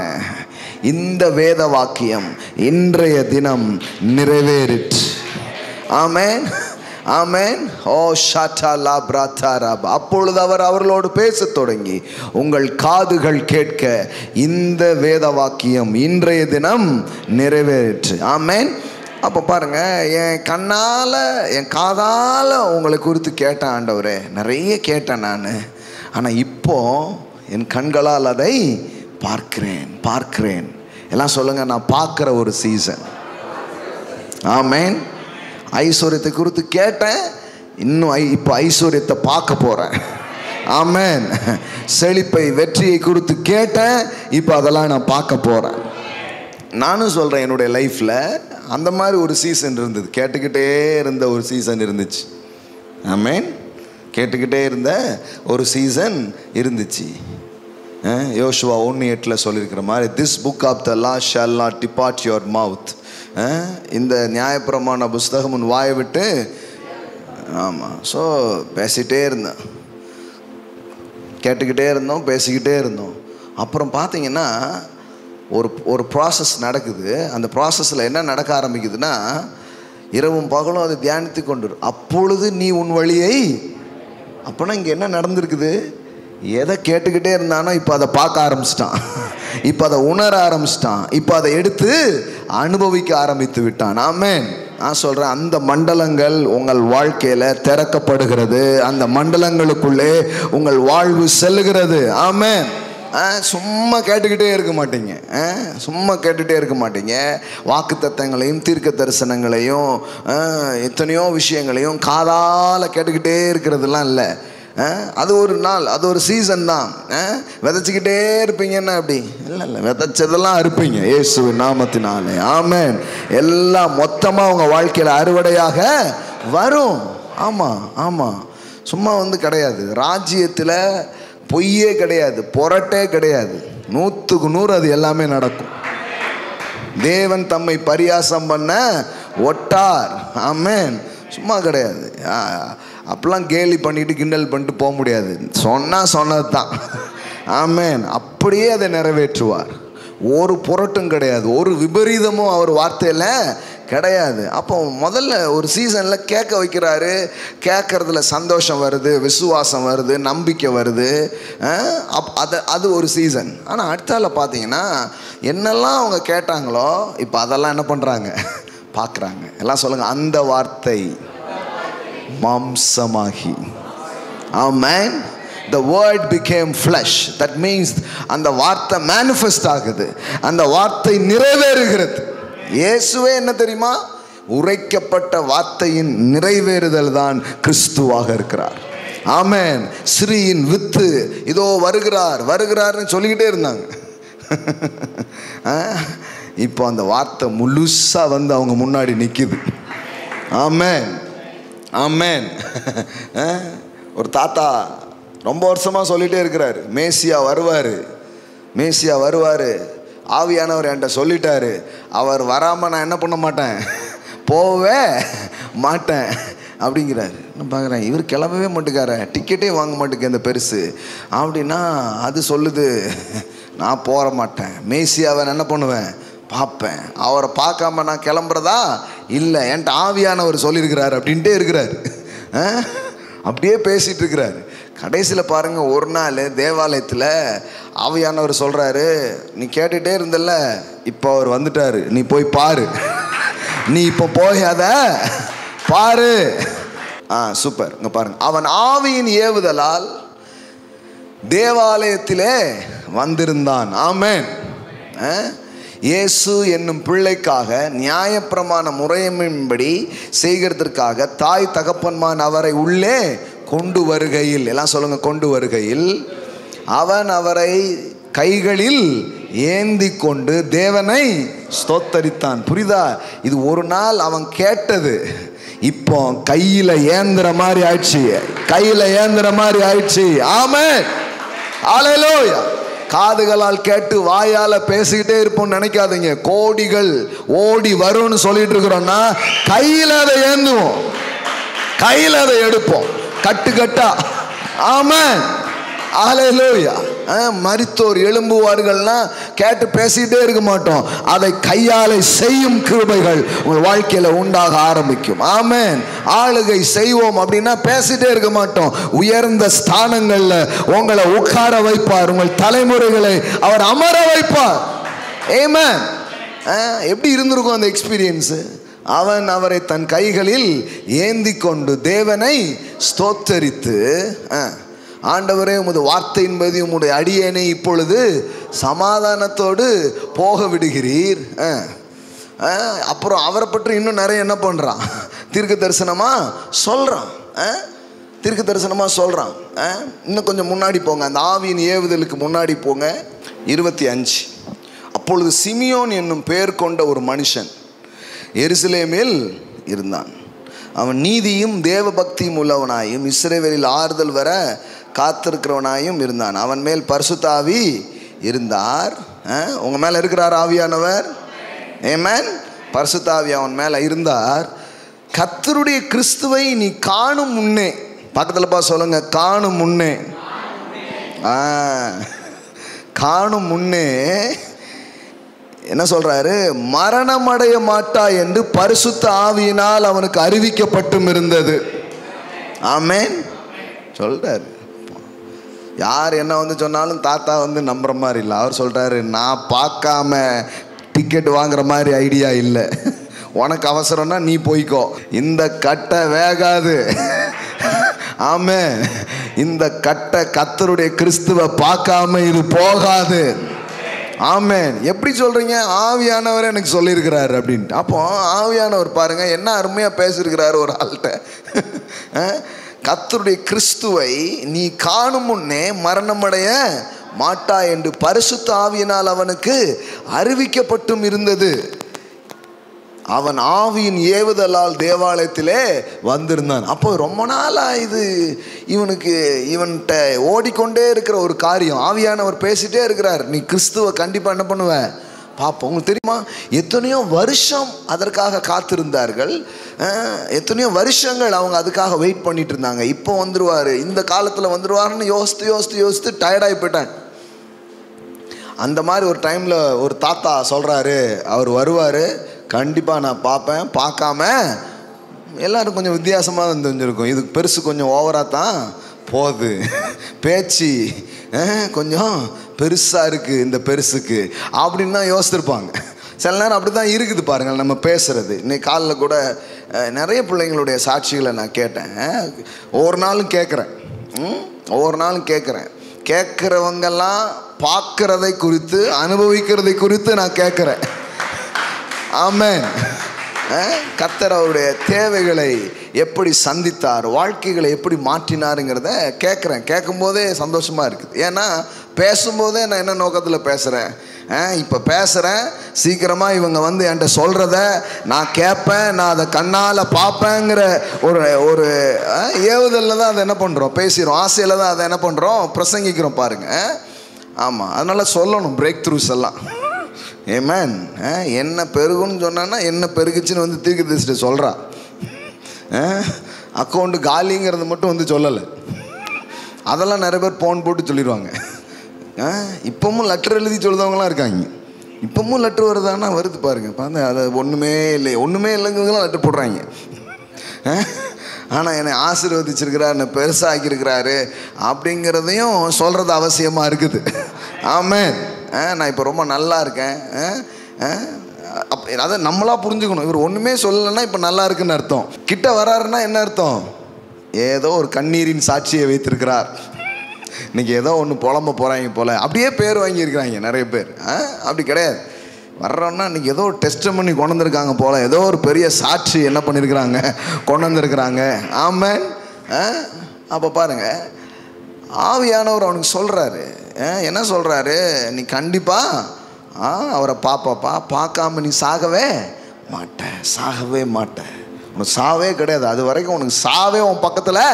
இந்த வேத வாக்கியம் இன்றைய தினம் நிறைவேறிற்று. ஆமென். ஆமென். ஓ ஷாட்டா பிராத்தாராபா. அப்பொழுது அவர் அவர்களோடு பேசத் தொடங்கி, உங்கள் காதுகள் கேட்க இந்த வேத வாக்கியம் இன்றைய தினம் நிறைவேறிற்று. ஆமென். அப்போ பாருங்க, என் கண்ணால் என் காதால் உங்களை குறித்து கேட்டேன் ஆண்டவரே, நிறைய கேட்டேன் நான். ஆனால் இப்போ என் கண்களால் அதை பார்க்கிறேன். எல்லாம் சொல்லுங்க, நான் பார்க்குற ஒரு சீசன். ஆமேன். ஐஸ்வர்யத்தை குறித்து கேட்டேன், இன்னும் இப்போ ஐஸ்வர்யத்தை பார்க்க போகிறேன். ஆமேன். செழிப்பை வெற்றியை குறித்து கேட்டேன், இப்போ அதெல்லாம் நான் பார்க்க போகிறேன். நானும் சொல்கிறேன், என்னுடைய லைஃப்பில் அந்த மாதிரி ஒரு சீசன் இருந்தது. கேட்டுக்கிட்டே இருந்த ஒரு சீசன் இருந்துச்சு. ஆமேன். கேட்டுக்கிட்டே இருந்த ஒரு சீசன் இருந்துச்சு. யோசுவா 1:8 சொல்லியிருக்கிற மாதிரி, this book of the law shall not depart your mouth. இந்த நியாயப்பிரமாண புஸ்தகம் உன் வாயை விட்டு. ஆமாம். ஸோ பேசிகிட்டே இருந்தேன், கேட்டுக்கிட்டே இருந்தோம், பேசிக்கிட்டே இருந்தோம். அப்புறம் பார்த்தீங்கன்னா ஒரு ப்ராசஸ் நடக்குது. அந்த ப்ராசஸில் என்ன நடக்க ஆரம்பிக்குதுன்னா, இரவும் பகலும் அதை தியானித்து கொண்டு அப்பொழுது நீ உன் வழியை. அப்போனா இங்கே என்ன நடந்திருக்குது? எதை கேட்டுக்கிட்டே இருந்தானோ இப்போ அதை பார்க்க ஆரம்பிச்சிட்டான், இப்போ அதை உணர ஆரம்பிச்சிட்டான், இப்போ அதை எடுத்து அனுபவிக்க ஆரம்பித்து விட்டான். ஆமேன். நான் சொல்கிறேன், அந்த மண்டலங்கள் உங்கள் வாழ்க்கையில் திறக்கப்படுகிறது. அந்த மண்டலங்களுக்குள்ளே உங்கள் வாழ்வு செல்லுகிறது. ஆமேன். சும்மா கேட்டுக்கிட்டே இருக்க மாட்டீங்க. சும்மா கேட்டுகிட்டே இருக்க மாட்டீங்க. வாக்கு தத்தங்களையும் தீர்க்க தரிசனங்களையும் எத்தனையோ விஷயங்களையும் காதால் கேட்டுக்கிட்டே இருக்கிறதுலாம் இல்லை. அது ஒரு நாள், அது ஒரு சீசன் தான். விதைச்சிக்கிட்டே இருப்பீங்கன்னா அப்படி இல்லை, விதைச்சதெல்லாம் அறுப்பீங்க இயேசுவின் நாமத்தினாலே. ஆமேன். எல்லாம் மொத்தமாக உங்கள் வாழ்க்கையில் அறுவடையாக வரும். ஆமாம். சும்மா கிடையாது. ராஜ்யத்தில் பொய்யே கிடையாது, புரட்டே கிடையாது. 100க்கு 100 அது எல்லாமே நடக்கும். தேவன் தம்மை பரியாசம் பண்ண ஒட்டார். ஆமேன். சும்மா கிடையாது. அப்பெல்லாம் கேலி பண்ணிட்டு கிண்டல் பண்ணிட்டு போக முடியாது. சொன்னது தான். ஆமேன். அப்படியே அதை நிறைவேற்றுவார். ஒரு புரட்டும் கிடையாது, ஒரு விபரீதமும் அவர் வார்த்தையில் கிடையாது. அப்போ முதல்ல ஒரு சீசனில் கேட்க வைக்கிறாரு. கேட்கறதுல சந்தோஷம் வருது, விசுவாசம் வருது, நம்பிக்கை வருது. அது ஒரு சீசன். ஆனால் அடுத்தால பார்த்தீங்கன்னா என்னெல்லாம் அவங்க கேட்டாங்களோ இப்போ அதெல்லாம் என்ன பண்ணுறாங்க? பார்க்குறாங்க. எல்லாம் சொல்லுங்கள், அந்த வார்த்தை மாம்சமாகி. ஆமென். The word became flesh. That means அந்த வார்த்தை manifest ஆகுது, அந்த வார்த்தை நிறைவேறுகிறது. இயேசுவே என்ன தெரியுமா? உரைக்கப்பட்ட வார்த்தையின் நிறைவேறுதல் தான் கிறிஸ்துவாக இருக்கிறார். ஆமென். ஸ்ரீயின் வித்து இதோ வருகிறார்னு சொல்லிக்கிட்டே இருந்தாங்க. இப்போ அந்த வார்த்தை முழுசா அவங்க முன்னாடி நிற்குது. ஆமென். ஆமென். ஒரு தாத்தா ரொம்ப வருஷமாக சொல்லிகிட்டே இருக்கிறார், மேசியா வருவார். ஆவியானவர் என்கிட்ட சொல்லிட்டாரு, அவர் வராமல் நான் என்ன பண்ண மாட்டேன், போகவே மாட்டேன் அப்படிங்கிறாரு. நான் பார்க்குறேன், இவர் கிளம்பவே மாட்டேக்கார, டிக்கெட்டே வாங்க மாட்டேங்க இந்த பெருசு அப்படின்னா அது சொல்லுது, நான் போக மாட்டேன். மேசியாவை நான் என்ன பண்ணுவேன், பார்ப்பேன். அவரை பார்க்காம நான் கிளம்புறதா இல்லை, என்கிட்ட ஆவியானவர் சொல்லியிருக்கிறார் அப்படின்ட்டே இருக்கிறாரு. அப்படியே பேசிகிட்டு இருக்கிறாரு. கடைசியில் பாருங்கள், ஒரு நாள் தேவாலயத்தில் ஆவியானவர் சொல்கிறாரு, நீ கேட்டுகிட்டே இருந்தல்ல, இப்போ அவர் வந்துட்டார், நீ போய் பாரு, நீ இப்போ போய் அதை பாரு. சூப்பர். இங்கே பாருங்க, அவன் ஆவியின் ஏவுதலால் தேவாலயத்திலே வந்திருந்தான். ஆமென். இயேசு என்னும் பிள்ளைக்காக நியாயப்பிரமாண முறையின்படி செய்கிறதற்காக தாய் தகப்பன்மான் அவரை உள்ளே கொண்டு வருகையில், எல்லாம் சொல்லுங்க, கொண்டு வருகையில் அவன் அவரை கைகளில் ஏந்தி கொண்டு தேவனை ஸ்தோத்தரித்தான். புரியுதா? இது ஒரு நாள் அவன் கேட்டது, இப்போ கையில ஏந்திர மாதிரி ஆயிடுச்சு. ஆமென். ஹல்லேலூயா. காதுகளால் கேட்டு வாயால பேசிக்கிட்டே இருப்போம் நினைக்காதீங்க. கோடிகள் ஓடி வரும்னு சொல்லிட்டு இருக்கிறோம்னா கையில அதை ஏந்துவோம், கையில அதை எடுப்போம், கட்டுக்கட்டா. ஆமென். ஹல்லேலூயா. மரித்தோர் எழும்புவார்கள்னா கேட்டு பேசிக்கிட்டே இருக்க மாட்டோம், அதை கையாலை செய்யும் கிருபைகள் உங்கள் வாழ்க்கையில உண்டாக ஆரம்பிக்கும். ஆமென். ஆளுகை செய்வோம் அப்படின்னா பேசிட்டே இருக்க மாட்டோம், உயர்ந்த ஸ்தானங்கள்ல உங்களை உட்கார வைப்பார், உங்கள் தலைமுறைகளை அவர் அமர வைப்பார். ஆமென். எப்படி இருந்திருக்கும் அந்த எக்ஸ்பீரியன்ஸு? அவன் அவரை தன் கைகளில் ஏந்தி கொண்டு தேவனை ஸ்தோத்தரித்து, ஆண்டவரே உமது வார்த்தையின்படி உம்முடைய அடியேனை இப்பொழுது சமாதானத்தோடு போக விடுகிறீர். அப்புறம் அவரை பற்றி இன்னும் நிறைய என்ன பண்ணுறான்? தீர்க்க தரிசனமாக சொல்கிறான். தீர்க்க தரிசனமாக சொல்கிறான். இன்னும் கொஞ்சம் முன்னாடி போங்க, அந்த ஆவியின் ஏவுதலுக்கு முன்னாடி போங்க. 25. அப்பொழுது சிமியோன் என்னும் பெயர் கொண்ட ஒரு மனுஷன் எருசலேமில் இருந்தான். அவன் நீதியும் தேவ பக்தியும் உள்ளவனாயும் இஸ்ரவேலில் ஆறுதல் வர காத்திருக்கிறவனாயும் இருந்தான். அவன் மேல் பரிசுத்த ஆவி இருந்தார். உங்கள் மேலே இருக்கிறார் ஆவியானவர். ஆமென். பரிசுத்த ஆவி அவன் மேலே இருந்தார். கர்த்தருடைய கிறிஸ்துவை நீ காணும் முன்னே, பக்கத்தில் பா சொல்லுங்க, காணும் முன்னே, காணும் முன்னே என்ன சொல்றாரு? மரணமடைய மாட்டா என்று பரிசுத்த ஆவியினால் அவனுக்கு அறிவிக்கப்பட்டும் இருந்தது. ஆமென் சொல்றாரு. யார் என்ன வந்து சொன்னாலும் தாத்தா வந்து நம்புற மாதிரி இல்லை. அவர் சொல்றாரு, நான் பார்க்காம டிக்கெட் வாங்குற மாதிரி ஐடியா இல்லை. உனக்கு அவசரம்னா நீ போய்க்கோ, இந்த கட்டை வேகாது. ஆமே, இந்த கட்டை கர்த்தருடைய கிறிஸ்துவை பார்க்காம இது போகாது. ஆமென். எப்படி சொல்றீங்க? ஆவியானவர் எனக்கு சொல்லியிருக்கிறாரு அப்படின்ட்டு. அப்போ ஆவியானவர் பாருங்க என்ன அருமையா பேசியிருக்கிறாரு ஒரு ஆள்கிட்ட. கர்த்தருடைய கிறிஸ்துவை நீ காணும் முன்னே மரணமடைய மாட்டா என்று பரிசுத்த ஆவியினால் அவனுக்கு அறிவிக்கப்பட்டும் இருந்தது. அவன் ஆவியின் ஏவுதலால் தேவாலயத்திலே வந்திருந்தான். அப்போ ரொம்ப நாளா இது இவன்கிட்ட ஓடிக்கொண்டே இருக்கிற ஒரு காரியம். ஆவியானவர் பேசிட்டே இருக்கிறார், நீ கிறிஸ்துவை கண்டிப்பாக என்ன பண்ணுவ பார்ப்போம். உங்களுக்கு தெரியுமா, எத்தனையோ வருஷம் அதற்காக காத்திருந்தார்கள். எத்தனையோ வருஷங்கள் அவங்க அதுக்காக வெயிட் பண்ணிட்டு இருந்தாங்க. இப்போ வந்துருவார், இந்த காலத்தில் வந்துருவாருன்னு யோசித்து யோசித்து யோசித்து டயர்டாகி போயிட்டாங்க. அந்த மாதிரி ஒரு டைமில் ஒரு தாத்தா சொல்கிறாரு, அவர் வருவார், கண்டிப்பாக நான் பார்ப்பேன், பார்க்காம எல்லோரும் கொஞ்சம் வித்தியாசமாக தான் தெரிஞ்சிருக்கும். இதுக்கு பெருசு கொஞ்சம் ஓவராக தான் போகுது, பேச்சு கொஞ்சம் பெருசாக இருக்குது இந்த பெருசுக்கு அப்படின்னு தான் யோசிச்சிருப்பாங்க. சில நேரம் அப்படி தான் இருக்குது பாருங்கள் நம்ம பேசுகிறது. இன்னைக்கு காலையில் கூட நிறைய பிள்ளைங்களுடைய சாட்சிகளை நான் கேட்டேன். ஒவ்வொரு நாளும் கேட்குறேன். கேட்குறவங்கெல்லாம் பார்க்குறதை குறித்து அனுபவிக்கிறதை குறித்து நான் கேட்குறேன். ஆமென். கர்த்தர் அவருடைய தேவைகளை எப்படி சந்தித்தார், வாழ்க்கைகளை எப்படி மாற்றினாருங்கிறத கேட்குறேன். கேட்கும்போதே சந்தோஷமாக இருக்குது. ஏன்னா பேசும்போதே நான் என்ன நோக்கத்தில் பேசுகிறேன், இப்போ பேசுகிறேன், சீக்கிரமாக இவங்க வந்து என்கிட்ட சொல்கிறத நான் கேட்பேன், நான் அதை கண்ணால் பார்ப்பேங்கிற ஒரு ஏவுதலில் தான் அதை என்ன பண்ணுறோம், பேசுகிறோம். ஆசையில் தான் அதை என்ன பண்ணுறோம், பிரசங்கிக்கிறோம் பாருங்கள். ஆமாம், அதனால் சொல்லணும் பிரேக் த்ரூஸ் எல்லாம். ஆமென். என்ன பெருகுன்னு சொன்னான்னா என்ன பெருகுச்சுன்னு வந்து தீர்க்கதரிசிட்ட சொல்கிறா. அக்கௌண்ட்டு காலிங்கிறது மட்டும் வந்து சொல்லலை. அதெல்லாம் நிறைய பேர் ஃபோன் போட்டு சொல்லிடுவாங்க. இப்போவும் லெட்டர் எழுதி சொல்லுறவங்களாம் இருக்காங்க. இப்போவும் லெட்ரு வருதானா வருது பாருங்க. பார்த்து அதை ஒன்றுமே இல்லைங்கிறதுலாம் லெட்டர் போடுறாங்க. ஆனால் என்னை ஆசீர்வதிச்சிருக்கிறார், என்னை பெருசாக்கியிருக்கிறாரு அப்படிங்கிறதையும் சொல்கிறது அவசியமாக இருக்குது. ஆமென். நான் இப்போ ரொம்ப நல்லா இருக்கேன். அதை நம்மளாக புரிஞ்சுக்கணும். இவர் ஒன்றுமே சொல்லலைன்னா இப்போ நல்லா இருக்குன்னு அர்த்தம். கிட்ட வராருன்னா என்ன அர்த்தம்? ஏதோ ஒரு கண்ணீரின் சாட்சியை வைத்திருக்கிறார். இன்றைக்கி ஏதோ ஒன்று புலம்ப போகிறாங்க போல், அப்படியே பேர் வாங்கியிருக்கிறாங்க நிறைய பேர். அப்படி கிடையாது. வர்றோன்னா இன்றைக்கி ஏதோ ஒரு டெஸ்ட் பண்ணி கொண்டு வந்திருக்காங்க போல், ஏதோ ஒரு பெரிய சாட்சி என்ன பண்ணியிருக்கிறாங்க, கொண்டு வந்திருக்கிறாங்க. ஆமென். அப்போ பாருங்கள், ஆவியானவர் அவனுக்கு சொல்கிறாரு, என்ன சொல்கிறாரு, நீ கண்டிப்பாக அவரை பாப்பாப்பா, பார்க்காம நீ சாகவே மாட்ட. உனக்கு சாவே கிடையாது. அது வரைக்கும் உனக்கு சாவே உன் பக்கத்தில்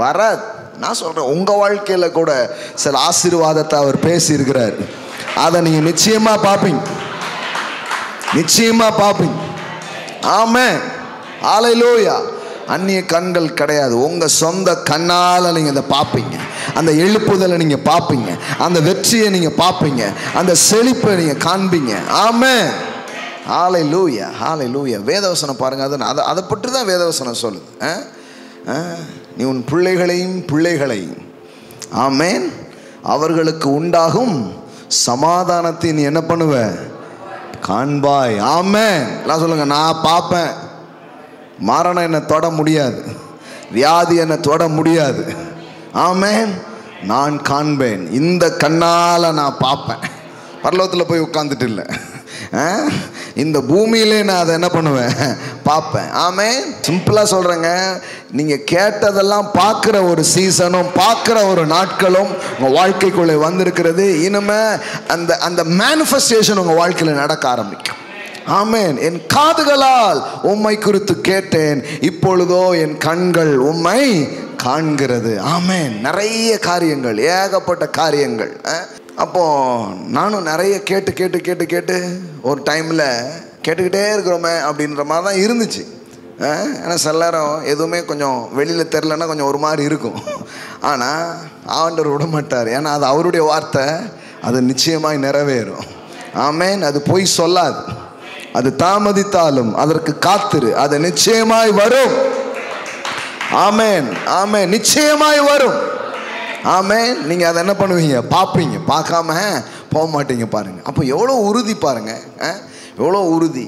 வராது. நான் சொல்கிறேன், உங்கள் வாழ்க்கையில் கூட சில ஆசீர்வாதத்தை அவர் பேசியிருக்கிறார். அதை நீங்கள் நிச்சயமாக பார்ப்பீங்க. ஆமென். ஹல்லேலூயா. அந்நிய கண்கள் கிடையாது. உங்கள் சொந்த கண்ணால் நீங்கள் அதை பார்ப்பீங்க. அந்த எழுப்புதலை நீங்கள் பார்ப்பீங்க, அந்த வெற்றியை நீங்கள் பார்ப்பீங்க, அந்த செழிப்பை நீங்கள் காண்பீங்க. ஆமென். ஹல்லேலூயா. வேதவசனம் பாருங்கள், அதை பற்றி தான் வேதவசனம் சொல்லுது. நீ உன் பிள்ளைகளையும் ஆமென் அவர்களுக்கு உண்டாகும் சமாதானத்தை நீ என்ன பண்ணுவ? காண்பாய். ஆமென். எல்லாம் சொல்லுங்க, நான் பார்ப்பேன். மரணம் என்னை தொட முடியாது, வியாதி என்னை தொட முடியாது. ஆமென். நான் காண்பேன், இந்த கண்ணால் நான் பார்ப்பேன். பரலோகத்தில் போய் உட்காந்துட்டு இல்லை, இந்த பூமியிலே நான் அதை என்ன பண்ணுவேன், பார்ப்பேன். ஆமென். சிம்பிளாக சொல்கிறேங்க, நீங்கள் கேட்டதெல்லாம் பார்க்குற ஒரு சீசனும் பார்க்குற ஒரு நாட்களும் உங்கள் வாழ்க்கைக்குள்ளே வந்திருக்கிறது. இனிமே அந்த அந்த மேனிஃபெஸ்டேஷன் உங்கள் வாழ்க்கையில் நடக்க ஆரம்பிக்கும். ஆமென். என் காதுகளால் உம்மை குறித்து கேட்டேன், இப்பொழுதோ என் கண்கள் உம்மை காண்கிறது. ஆமென். நிறைய காரியங்கள், ஏகப்பட்ட காரியங்கள். அப்போ நானும் நிறைய கேட்டு கேட்டு கேட்டு கேட்டு ஒரு டைமில் கேட்டுக்கிட்டே இருக்கிறோமே அப்படின்ற மாதிரி தான் இருந்துச்சு. ஏன்னா சில நேரம் எதுவுமே கொஞ்சம் வெளியில் தெரிலன்னா கொஞ்சம் ஒரு மாதிரி இருக்கும். ஆனால் ஆண்டவர் விட மாட்டார். ஏன்னா அது அவருடைய வார்த்தை, அது நிச்சயமாய் நிறைவேறும். ஆமென். அது பொய் சொல்லாது. அது தாமதித்தாலும் அதற்கு காத்திரு, அது நிச்சயமாய் வரும். ஆமென். ஆமென். நிச்சயமாய் வரும். ஆமென். நீங்கள் அதை என்ன பண்ணுவீங்க, பார்ப்பீங்க, பார்க்காம போக மாட்டீங்க. பாருங்க, அப்போ எவ்வளோ உறுதி பாருங்க, எவ்வளோ உறுதி.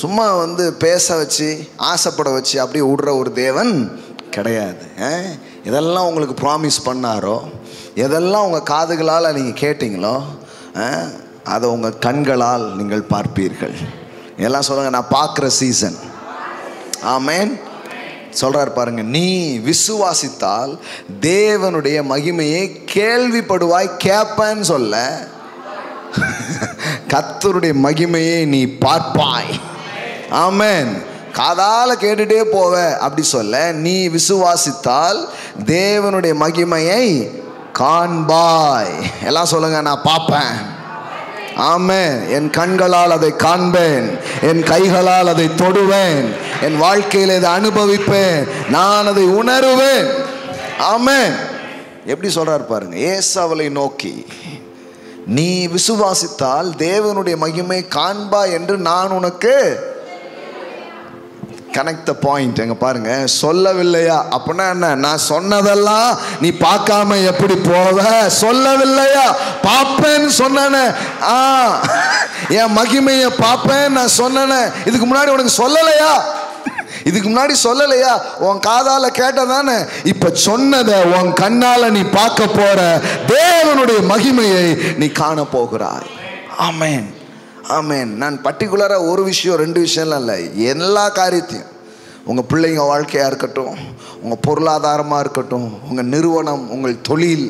சும்மா பேச வச்சு ஆசைப்பட வச்சு அப்படியே விடுற ஒரு தேவன் கிடையாது. இதெல்லாம் உங்களுக்கு ப்ராமிஸ் பண்ணாரோ, எதெல்லாம் உங்கள் காதுகளால் நீங்கள் கேட்டீங்களோ, அதை உங்கள் கண்களால் நீங்கள் பார்ப்பீர்கள். எல்லாம் சொல்லுங்க, நான் பார்க்குற சீசன். ஆமென். சொல்றார் பாருங்க, நீ விசுவாசித்தால் தேவனுடைய மகிமையை கேள்விப்படுவாய். கேப்பன்னு சொல்ல, கர்த்தருடைய மகிமையை நீ பார்ப்பாய். ஆமென். காதால கேட்டுட்டே போவ அப்படி சொல்ல, நீ விசுவாசித்தால் தேவனுடைய மகிமையை காண்பாய். எல்லாம் சொல்லுங்க, நான் பார்ப்பேன். ஆமென். என் கண்களால் அதை காண்பேன், என் கைகளால் அதை தொடுவேன், என் வாழ்க்கையில் இதை அனுபவிப்பேன், நான் அதை உணருவேன். ஆமென். எப்படி சொல்றார் பாருங்க, ஏசாவை நோக்கி, நீ விசுவாசித்தால் தேவனுடைய மகிமை காண்பாய் என்று நான் உனக்கு கனெக்ட் த பாயிண்ட். எங்க பாருங்க, சொல்லவில்லையா? அப்படின்னா என்ன? நான் சொன்னதெல்லாம் நீ பார்க்காம எப்படி போவ? சொல்லவில்லையா? பார்ப்பேன்னு சொன்ன, என் மகிமையை பார்ப்பேன் நான் சொன்ன. இதுக்கு முன்னாடி உனக்கு சொல்லலையா? இதுக்கு முன்னாடி சொல்லலையா? உன் காதால கேட்டதானே? இப்ப சொன்னதை உன் கண்ணால நீ பார்க்க போற. தேவனுடைய மகிமையை நீ காண போகிறாய். ஆமென். ஆமென். நான் பர்டிகுலராக ஒரு விஷயம் ரெண்டு விஷயம்லாம் இல்லை, எல்லா காரியத்தையும், உங்கள் பிள்ளைங்க வாழ்க்கையாக இருக்கட்டும், உங்கள் பொருளாதாரமாக இருக்கட்டும், உங்கள் நிறுவனம், உங்கள் தொழில்,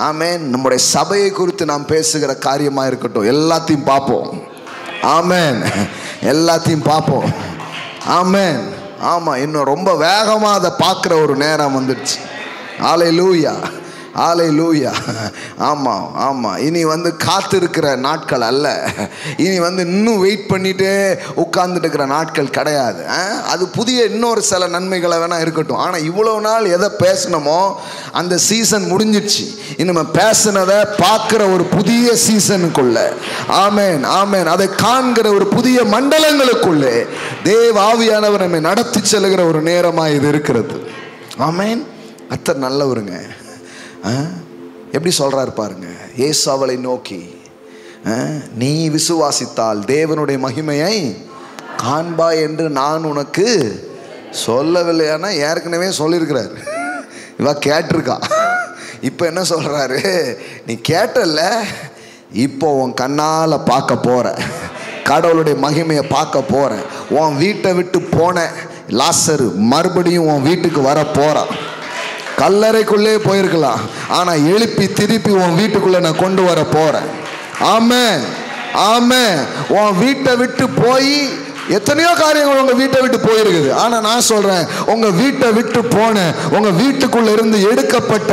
ஆமென், நம்முடைய சபையை குறித்து நாம் பேசுகிற காரியமாக இருக்கட்டும், எல்லாத்தையும் பார்ப்போம். ஆமென். எல்லாத்தையும் பார்ப்போம். ஆமென். ஆமாம், இன்னும் ரொம்ப வேகமாக அதை பார்க்குற ஒரு நேரம் வந்துடுச்சு. ஹல்லேலூயா, ஹல்லேலூயா. ஆமாம் ஆமாம். இனி காத்திருக்கிற நாட்கள் அல்ல, இனி இன்னும் வெயிட் பண்ணிகிட்டே உட்கார்ந்துட்டு இருக்கிற நாட்கள் கிடையாது. அது புதிய இன்னொரு சில நன்மைகளை வேணால் இருக்கட்டும். ஆனால் இவ்வளோ நாள் எதை பேசணுமோ அந்த சீசன் முடிஞ்சிடுச்சு. இனிமே பேசினதை பார்க்குற ஒரு புதிய சீசனுக்குள்ள, ஆமென் ஆமென், அதை காண்கிற ஒரு புதிய மண்டலங்களுக்குள்ளே தேவ ஆவியானவர் நம்மை நடத்தி செல்கிற ஒரு நேரமாக இது இருக்கிறது. ஆமென். கர்த்தர் நல்லவருங்க. எப்படி சொல்றாரு பாருங்க, ஏசாவை நோக்கி, நீ விசுவாசித்தால் தேவனுடைய மகிமையை காண்பாய் என்று நான் உனக்கு சொல்லவில்லையானா? ஏற்கனவே சொல்லியிருக்கிறார், இவ கேட்டிருக்கா. இப்போ என்ன சொல்றாரு, நீ கேட்டல, இப்போ உன் கண்ணால் பார்க்க போற, கடவுளுடைய மகிமையை பார்க்க போற. உன் வீட்டை விட்டு போன லாசரு மறுபடியும் உன் வீட்டுக்கு வர போறான். கல்லறைக்குள்ளே போயிருக்கலாம், ஆனா எழுப்பி திருப்பி உன் வீட்டுக்குள்ள நான் கொண்டு வர போறேன். ஆமென் ஆமென். உன் வீட்டை விட்டு போய் எத்தனையோ காரியங்கள் உங்க வீட்டை விட்டு போயிருக்குது. ஆனா நான் சொல்றேன், உங்க வீட்டை விட்டு போன, உங்க வீட்டுக்குள்ள இருந்து எடுக்கப்பட்ட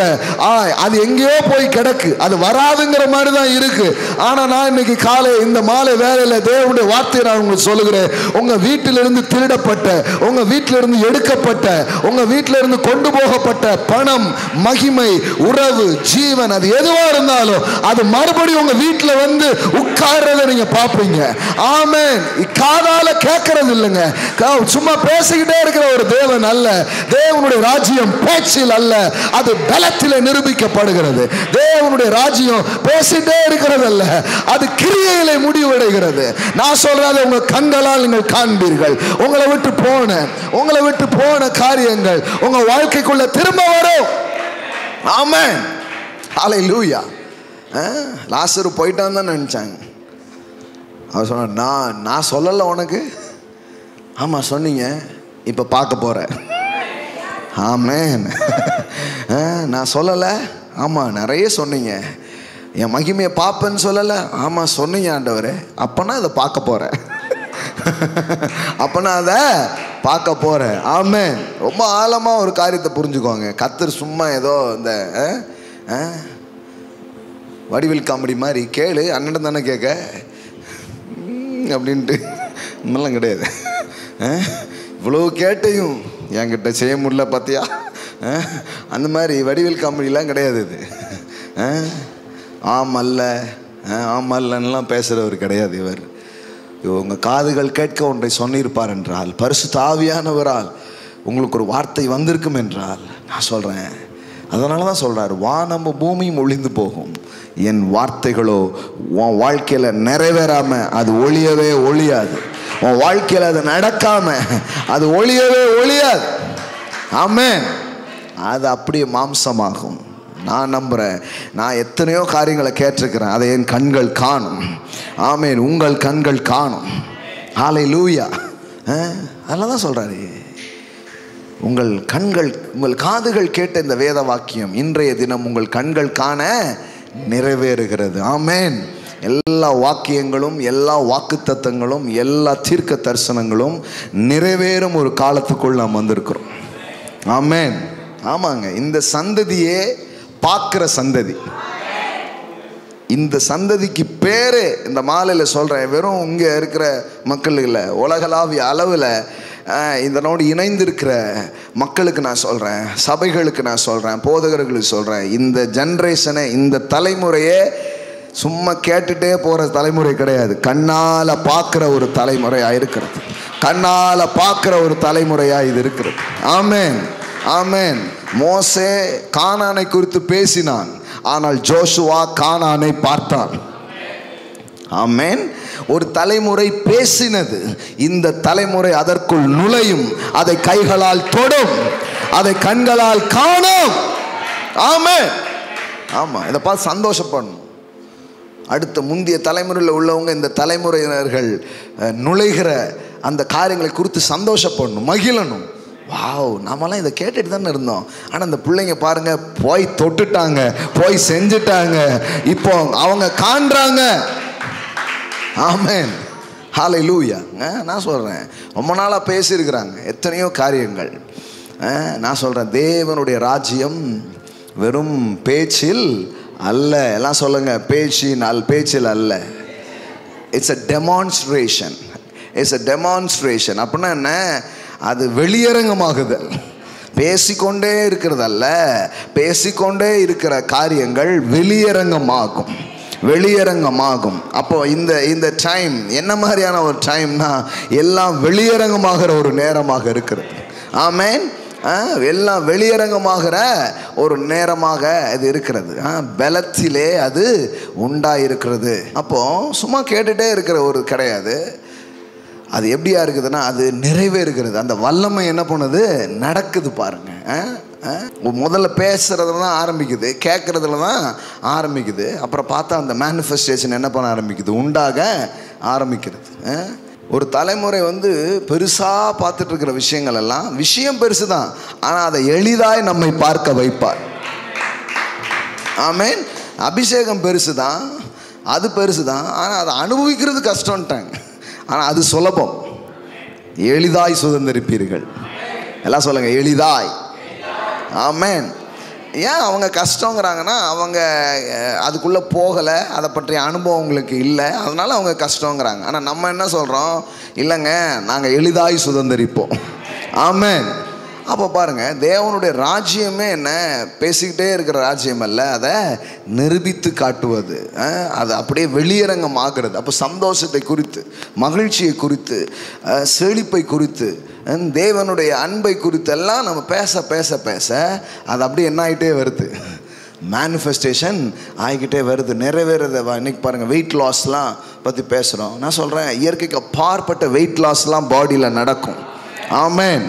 அது எங்கேயோ போய் கிடக்கு, அது வராதுங்கிற மாதிரி தான் இருக்கு. ஆனா நான் இன்னைக்கு காலை இந்த மாலை வேலையில தேவனுடைய வார்த்தையை நான் உங்களுக்கு சொல்லுகிறேன். உங்க வீட்டிலிருந்து திருடப்பட்ட, உங்க வீட்டிலிருந்து எடுக்கப்பட்ட, உங்க வீட்டிலிருந்து கொண்டு போகப்பட்ட பணம், மகிமை, உறவு, ஜீவன், அது எதுவா இருந்தாலும் அது மறுபடியும் உங்க வீட்டுல உட்கார்றத நீங்க பாப்பீங்க. ஆமென். காதால கேட்கறது இல்லைங்க. சும்மா பேசிக்கிட்டே இருக்கிற ஒரு தேவன் அல்ல. தேவனுடைய ராஜ்யம் பேச்சில் அல்ல, அது பலத்தில் நிரூபிக்கப்படுகிறது. தேவனுடைய ராஜ்யம் பேசிட்டே இருக்கிறது அல்ல, அது கிரியையிலே முடிவடைகிறது. நான் சொல்றதை உங்க கண்களால் நீங்கள் காண்பீர்கள். உங்களை விட்டு போன காரியங்கள் உங்க வாழ்க்கைக்குள்ள திரும்ப வரும். ஆமென். ஹல்லேலூயா. லாசரு போயிட்டான்னு தான் நினைச்சாங்க. அவர் சொன்னார், நான் சொல்லலை உனக்கு. ஆமா சொன்னீங்க, இப்ப பார்க்க போறேன். ஆமென். நான் சொல்லலை. ஆமா நிறைய சொன்னீங்க. என் மகிமையை பார்ப்பேன்னு சொல்லலை. ஆமா சொன்னீங்க ஆண்டவரே. அப்பனா அதை பார்க்க போறேன். அப்பனா அதை பார்க்க போறேன். ஆமென். ரொம்ப ஆழமா ஒரு காரியத்தை புரிஞ்சுக்கோங்க. கர்த்தர் சும்மா ஏதோ இந்த வடிவில் காமெடி மாதிரி கேளு அண்ணன் தானே கேட்க அப்படின்ட்டு இன்னெல்லாம் கிடையாது. இவ்வளோ கேட்டையும் என்கிட்ட செய்ய முடியல பார்த்தியா, அந்த மாதிரி வடிவில் காமெடிலாம் கிடையாது. இது ஆமல்லன்னுலாம் பேசுகிறவர் கிடையாது இவர். உங்கள் காதுகள் கேட்க ஒன்றை சொன்னிருப்பார் என்றால், பரிசுத்த ஆவியானவரால் உங்களுக்கு ஒரு வார்த்தை வந்திருக்கும் என்றால், நான் சொல்கிறேன். அதனால தான் சொல்கிறார், வானமும் பூமியும் ஒளிந்து போகும், என் வார்த்தைகளோ உன் வாழ்க்கையில் நிறைவேறாமல் அது ஒளியவே ஒளியாது. உன் வாழ்க்கையில் அது நடக்காமல் அது ஒளியவே ஒளியாது. ஆமென். அது அப்படியே மாம்சமாகும். நான் நம்புகிறேன். நான் எத்தனையோ காரியங்களை கேட்டிருக்கிறேன், அதை என் கண்கள் காணும். ஆமென். உங்கள் கண்கள் காணும். ஹல்லேலூயா. அதெல்லாம் தான் சொல்கிறாரு, உங்கள் கண்கள் உங்கள் காதுகள் கேட்ட இந்த வேத வாக்கியம் இன்றைய தினம் உங்கள் கண்கள் காண நிறைவேறுகிறது. ஆமென். எல்லா வாக்கியங்களும், எல்லா வாக்குத்தத்தங்களும், எல்லா தீர்க்க தரிசனங்களும் நிறைவேறும் ஒரு காலத்துக்குள் நாம் வந்திருக்கிறோம். ஆமென். ஆமாங்க. இந்த சந்ததியே பார்க்கிற சந்ததி. இந்த சந்ததிக்கு பேரு இந்த மாலையில் சொல்கிறேன், வெறும் இங்கே இருக்கிற மக்கள் இல்லை, உலகளாவிய அளவில் இதனோடு இணைந்திருக்கிற மக்களுக்கு நான் சொல்கிறேன், சபைகளுக்கு நான் சொல்கிறேன், போதகர்களுக்கு சொல்கிறேன். இந்த ஜென்ரேஷனை, இந்த தலைமுறையே சும்மா கேட்டுட்டே போகிற தலைமுறை கிடையாது. கண்ணால் பார்க்குற ஒரு தலைமுறையாக இருக்கிறது. கண்ணால் பார்க்குற ஒரு தலைமுறையாக இது இருக்கிறது. ஆமென். ஆமென். மோசே கானானை குறித்து பேசினான், ஆனால் ஜோஷுவா கானானை பார்த்தான். ஆமென். ஒரு தலைமுறை பேசினது, இந்த தலைமுறை அதற்குள் நுழையும், அதை கைகளால் தொடும், அதை கண்களால் காணும். ஆமென். ஆமா, இதை பார்த்து சந்தோஷப்படணும். அடுத்த முந்தைய தலைமுறையில் உள்ளவங்க இந்த தலைமுறையினர்கள் நுழைகிற அந்த காரியங்களை குறித்து சந்தோஷப்படணும், மகிழணும். வாவ், நாமெல்லாம் இதை கேட்டுட்டு தானே இருந்தோம், ஆனால் இந்த பிள்ளைங்க பாருங்க போய் தொட்டுட்டாங்க, போய் செஞ்சுட்டாங்க, இப்போ அவங்க காண்றாங்க. ஆமென். ஹல்லேலூயா. நான் சொல்கிறேன், ரொம்ப நாளாக பேசியிருக்கிறாங்க எத்தனையோ காரியங்கள். நான் சொல்கிறேன், தேவனுடைய ராஜ்யம் வெறும் பேச்சில் அல்ல. எல்லாம் சொல்லுங்க, பேச்சில் அல்ல. It's a demonstration. It's a demonstration. அப்படின்னா என்ன? அது வெளியரங்கமாகுதல். பேசிக்கொண்டே இருக்கிறதல்ல, பேசிக்கொண்டே இருக்கிற காரியங்கள் வெளியரங்கமாகும். அப்போ இந்த டைம் என்ன மாதிரியான ஒரு டைம்னா, எல்லாம் வெளியரங்கமாகிற ஒரு நேரமாக இருக்கிறது. ஆமென். எல்லாம் வெளியரங்கமாகிற ஒரு நேரமாக இது இருக்கிறது. பலத்திலே அது உண்டாயிருக்கிறது. அப்போ சும்மா கேட்டுட்டே இருக்கிற ஒரு கிடையாது. அது எப்படியா இருக்குதுன்னா, அது நிறைவேறுகிறது. அந்த வல்லமை என்ன பண்ணுது? நடக்குது பாருங்க. முதல்ல பேசுறதுல தான் ஆரம்பிக்குது, கேட்கறதுல தான் ஆரம்பிக்குது. அப்புறம் பார்த்தா அந்த மேனிஃபெஸ்டேஷன் என்ன பண்ண ஆரம்பிக்குது? உண்டாக ஆரம்பிக்கிறது. ஒரு தலைமுறை பெருசாக பார்த்துட்டு இருக்கிற விஷயங்கள் எல்லாம், விஷயம் பெருசு தான், ஆனால் அதை எளிதாய் நம்மை பார்க்க வைப்பார். ஆமென். அபிஷேகம் பெருசு தான், அது பெருசு தான், ஆனால் அதை அனுபவிக்கிறது கஷ்டம்ட்டாங்க. ஆனால் அது சுலபம். எளிதாய் சுதந்திரிப்பீர்கள். எல்லாம் சொல்லுங்க, எளிதாய். ஆமென். ஏன் அவங்க கஷ்டங்கிறாங்கன்னா, அவங்க அதுக்குள்ளே போகலை, அதை பற்றிய அனுபவம் உங்களுக்கு இல்லை, அதனால் அவங்க கஷ்டங்கிறாங்க. ஆனால் நம்ம என்ன சொல்கிறோம்? இல்லைங்க, நாங்கள் எளிதாய் சுதந்திரிப்போம். ஆமென். அப்போ பாருங்கள், தேவனுடைய ராஜ்யமே என்ன பேசிக்கிட்டே இருக்கிற ராஜ்யம் அல்ல, அதை நிரூபித்து காட்டுவது, அது அப்படியே வெளியரங்கம் ஆகிறது. அப்போ சந்தோஷத்தை குறித்து, மகிழ்ச்சியை குறித்து, செழிப்பை குறித்து, தேவனுடைய அன்பை குறித்து எல்லாம் நம்ம பேச பேச பேச அது அப்படியே என்ன ஆகிட்டே வருது, மேனிஃபெஸ்டேஷன் ஆகிக்கிட்டே வருது, நிறைவேறத. இன்னைக்கு பாருங்கள், வெயிட் லாஸ்லாம் பற்றி பேசுகிறோம். நான் சொல்கிறேன், இயற்கைக்கு அப்பாற்பட்ட வெயிட் லாஸ்லாம் பாடியில் நடக்கும். ஆமென்.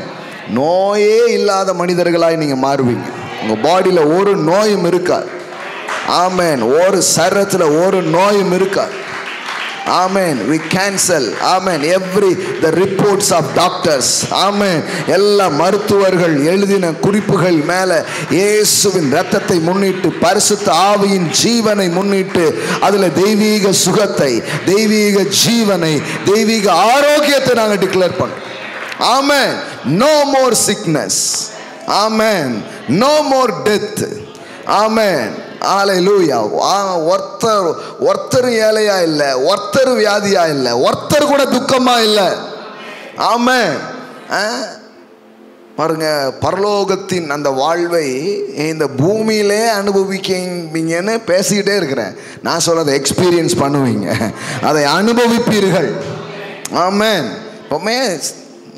நோயே இல்லாத மனிதர்களாய் நீங்கள் மாறுவீங்க. உங்கள் பாடியில் ஒரு நோயும் இருக்காது. ஆமென். ஒரு சரீரத்தில் ஒரு நோயும் இருக்காது. ஆமென். we cancel amen the reports of doctors. ஆமென். எல்லா மருத்துவர்கள் எழுதின குறிப்புகள் மேல இயேசுவின் இரத்தத்தை முன்னிட்டு, பரிசுத்த ஆவியின் ஜீவனை முன்னிட்டு, அதுல தெய்வீக சுகத்தை, தெய்வீக ஜீவனை, தெய்வீக ஆரோக்கியத்தை நாங்கள் டிக்ளேர் பண்றோம். ஆமென். no more sickness. ஆமென். no more death. ஆமென். ஹல்லேலூயா. ஒருத்தர் ஏழையா இல்லை, ஒருத்தர் வியாதியா இல்லை, ஒருத்தர் கூட துக்கமா இல்லை. ஆமென். பாருங்க, பரலோகத்தின் அந்த வாழ்வை இந்த பூமியிலே அனுபவிக்கீங்கன்னு பேசிக்கிட்டே இருக்கிறேன். நான் சொல்றதை எக்ஸ்பீரியன்ஸ் பண்ணுவீங்க, அதை அனுபவிப்பீர்கள். ஆமென். இப்போமே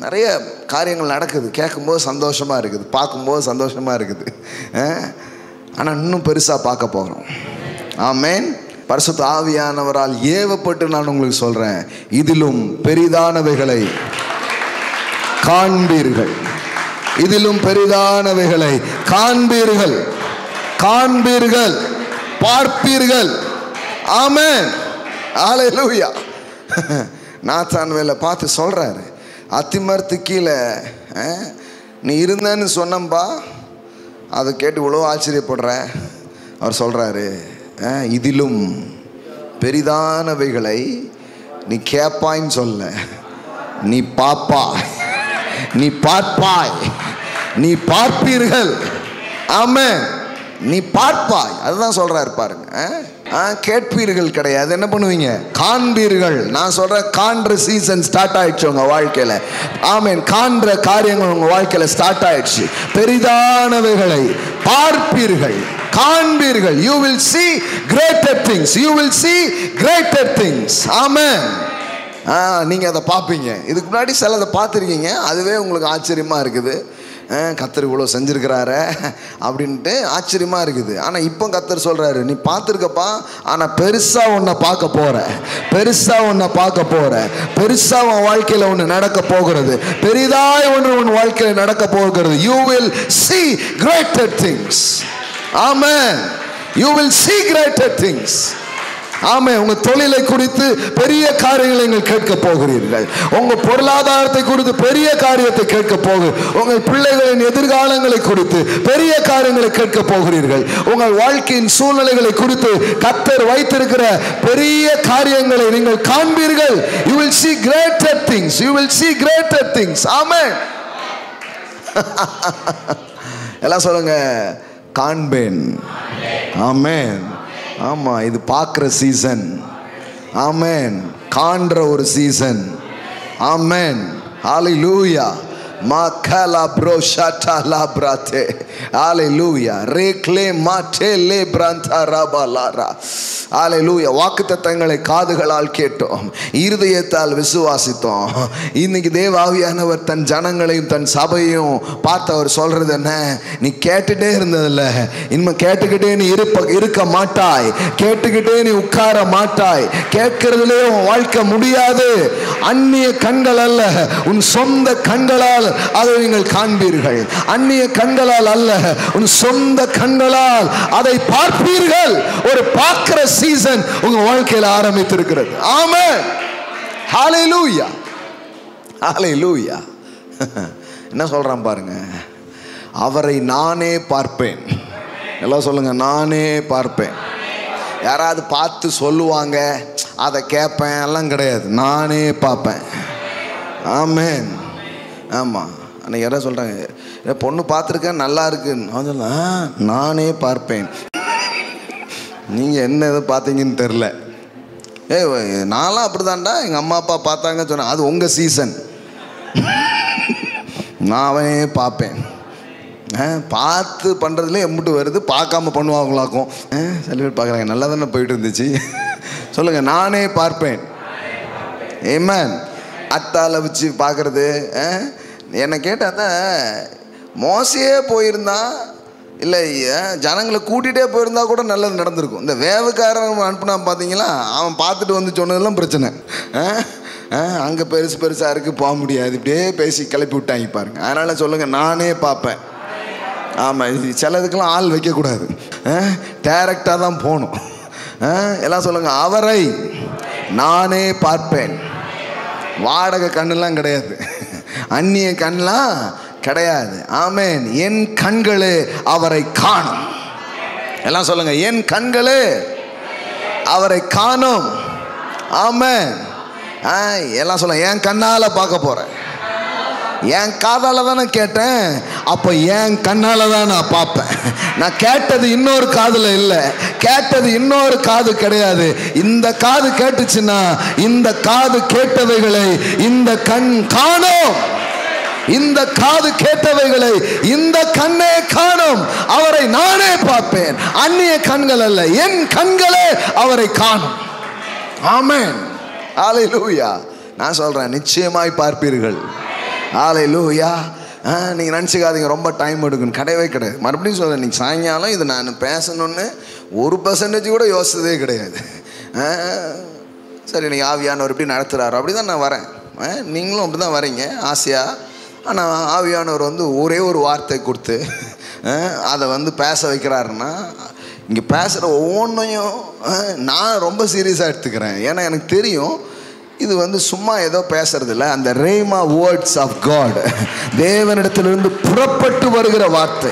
நிறைய காரியங்கள் நடக்குது, கேட்கும்போது சந்தோஷமாக இருக்குது, பார்க்கும்போது சந்தோஷமாக இருக்குது. ஆனால் இன்னும் பெருசாக பார்க்க போகிறோம். ஆமென். பரிசுத்த ஆவியானவரால் ஏவப்பட்டு நான் உங்களுக்கு சொல்கிறேன், இதிலும் பெரிதானவைகளை காண்பீர்கள், இதிலும் பெரிதானவைகளை காண்பீர்கள், காண்பீர்கள், பார்ப்பீர்கள். ஆமென். ஹல்லேலூயா. நாத்தான்வேலை பார்த்து சொல்கிறாரு, அத்திமரத்து கீழே நீ இருந்தேன்னு சொன்னம்பா, அதை கேட்டு இவ்வளோ ஆச்சரியப்படுற. அவர் சொல்கிறாரு, இதிலும் பெரிதானவைகளை நீ கேட்பாய்ன்னு சொல்ல, நீ பாப்பாய், நீ பார்ப்பாய், நீ பார்ப்பீர்கள். ஆமென். நீ பார்ப்பாய், அதுதான் சொல்கிறாரு பாருங்க. கேட்பீர்கள் கிடையாது, என்ன பண்ணுவீங்க, காண்பீர்கள். நான் சொல்கிறேன், காண்ற சீசன் ஸ்டார்ட் ஆயிடுச்சு உங்கள் வாழ்க்கையில். ஆமென். காண்ற காரியங்கள் உங்கள் வாழ்க்கையில் ஸ்டார்ட் ஆயிடுச்சு. பெரிதானவைகளை பார்ப்பீர்கள், காண்பீர்கள். you will see greater things, you will see greater things. ஆமென். நீங்கள் அதை பார்ப்பீங்க. இதுக்கு முன்னாடி சிலதை பார்த்துருக்கீங்க, அதுவே உங்களுக்கு ஆச்சரியமாக இருக்குது. கத்தர் இவ்வளோ செஞ்சுருக்கிறாரு அப்படின்ட்டு ஆச்சரியமாக இருக்குது. ஆனால் இப்போ கத்தர் சொல்கிறாரு, நீ பார்த்துருக்கப்பா, ஆனால் பெருசாக உன்னை பார்க்க போகிற, பெருசாக உன்னை பார்க்க போகிற, பெருசாக உன் வாழ்க்கையில் ஒன்று நடக்க போகிறது, பெரிதாய் ஒன்று உன் வாழ்க்கையில் நடக்க போகிறது. you will see greater things. Amen. you will see greater things. ஆமே. உங்க தொழிலை குறித்து பெரிய காரியங்களை நீங்கள் கேட்க போகிறீர்கள். உங்க பொருளாதாரத்தை குறித்து பெரிய காரியத்தை கேட்க உங்கள் பிள்ளைகளின் எதிர்காலங்களை குறித்து பெரிய காரியங்களை கேட்க போகிறீர்கள். உங்கள் வாழ்க்கையின் சூழ்நிலைகளை குறித்து கர்த்தர் வைத்திருக்கிற பெரிய காரியங்களை நீங்கள் காண்பீர்கள். you will see greater things, you will see greater things. ஆமென். எல்லாம் சொல்லுங்க, காண்பேன். ஆமென். ஆமா, இது பார்க்குற சீசன். ஆமென். காண்ற ஒரு சீசன். ஆமென். ஹல்லேலூயா. Makala broshata la brate. Hallelujah. Reclamate le branta rabalara. Hallelujah. வாக்குத்தத்தங்களை காதுகளால் கேட்டோம், இருதயத்தால் விசுவாசித்தோம். இன்னைக்கு தேவ ஆவியானவர் தன் ஜனங்களையும் தன் சபையும் பார்த்து அவர் சொல்றது என்ன, நீ கேட்டுட்டே இருந்ததில்ல, இனிமே கேட்டுக்கிட்டே நீ இருக்க மாட்டாய், கேட்டுக்கிட்டே நீ உட்கார மாட்டாய். கேட்கறதுலே உன் வாழ்க்கை முடியாது. அந்நிய கண்கள் அல்ல, உன் சொந்த கண்களால் அதை நீங்கள் காண்பீர்கள். அந்நிய கண்களால் அல்ல, உன் சொந்த கண்களால் அதை பார்ப்பீர்கள். ஒரு பார்க்கிற சீசன் உங்க வாழ்க்கையில் ஆரம்பித்திருக்கிறது. ஆமென். ஹல்லேலூயா. ஹல்லேலூயா. என்ன சொல்றான் பாருங்க, அவரை நானே பார்ப்பேன். எல்லாம் சொல்லுங்க, நானே பார்ப்பேன். யாராவது பார்த்து சொல்லுவாங்க, அதை கேட்பேன் எல்லாம் கிடையாது, நானே பார்ப்பேன். ஆமென். ஆமாம். அன்றைக்கி யாராவது சொல்கிறாங்க, பொண்ணு பார்த்துருக்கேன் நல்லா இருக்குன்னு, நானே பார்ப்பேன். நீங்கள் என்ன எதை பார்த்தீங்கன்னு தெரில. நான்லாம் அப்படி தான்டா, எங்கள் அம்மா அப்பா பார்த்தாங்கன்னு சொன்னேன். அது உங்கள் சீசன். நான் அவனே பார்ப்பேன். பார்த்து பண்ணுறதுல எம்பிட்டு வருது, பார்க்காம பண்ணுவாங்களாக்கும். சில பேர் பார்க்குறாங்க, நல்லா தானே போயிட்டு இருந்துச்சு. சொல்லுங்கள், நானே பார்ப்பேன். ஆமென். அத்தால வச்சு பார்க்குறது. என்னை கேட்டால் தான் மோசையே போயிருந்தா இல்லை ஜனங்களை கூட்டிகிட்டே போயிருந்தா கூட நல்லது நடந்திருக்கும். இந்த வேவுக்காரன் அனுப்புனா பார்த்தீங்களா, அவன் பார்த்துட்டு வந்து சொன்னதெல்லாம் பிரச்சனை. அங்கே பெருசாக இருக்குது, போக முடியாது, இப்படியே பேசி கிளப்பி விட்டாங்க பாருங்க. அதனால் சொல்லுங்கள், நானே பார்ப்பேன். ஆமாம், சிலதுக்கெல்லாம் ஆள் வைக்கக்கூடாது, டைரக்டாக தான் போகணும். எல்லாம் சொல்லுங்கள், அவரை நானே பார்ப்பேன். வாடகை கண்ணெல்லாம் கிடையாது, அந்நிய கண்ணெலாம் கிடையாது. ஆமென். என் கண்களே அவரை காணும். எல்லாம் சொல்லுங்க, என் கண்களே அவரை காணும். ஆமென். எல்லாம் சொல்லுங்க, என் கண்ணால பார்க்க போறேன். என் காதால தானே கேட்டேன், அப்போ என் கண்ணால தான் நான் பார்ப்பேன். நான் கேட்டது இன்னொரு காதுல இல்லை, கேட்டது இன்னொரு காது கிடையாது. இந்த காது கேட்டுச்சுன்னா இந்த காது கேட்டவைகளை இந்த கண் காணும். இந்த காது கேட்டவைகளை இந்த கண்ணே காணும். அவரை நானே பார்ப்பேன். அந்நிய கண்கள் அல்ல, என் கண்களே அவரை காணும். ஆமென். ஹல்லேலூயா. நான் சொல்றேன், நிச்சயமாய் பார்ப்பீர்கள். ஹல்லேலூயா. நீங்கள் நினச்சிக்காதீங்க ரொம்ப டைம் எடுக்கணும், கிடையவே கிடையாது. மறுபடியும் சொல்கிறேன், நீங்கள் சாயங்காலம் இது நான் பேசணுன்னு 1% கூட யோசித்ததே கிடையாது. சரி, நீங்கள் ஆவியானவர் எப்படி நடத்துகிறாரோ அப்படி தான் நான் வரேன். நீங்களும் அப்படி தான் வரீங்க ஆசையாக. ஆனால் ஆவியானவர் ஒரே ஒரு வார்த்தை கொடுத்து அதை பேச வைக்கிறாருன்னா, இங்கே பேசுகிற ஒவ்வொன்றையும் நான் ரொம்ப சீரியஸாக எடுத்துக்கிறேன். ஏன்னா எனக்கு தெரியும் இது சும்மா ஏதோ பேசுறது இல்லை. அந்த ரேமா வேர்ட்ஸ் ஆஃப் காட், தேவனிடத்திலிருந்து புறப்பட்டு வருகிற வார்த்தை.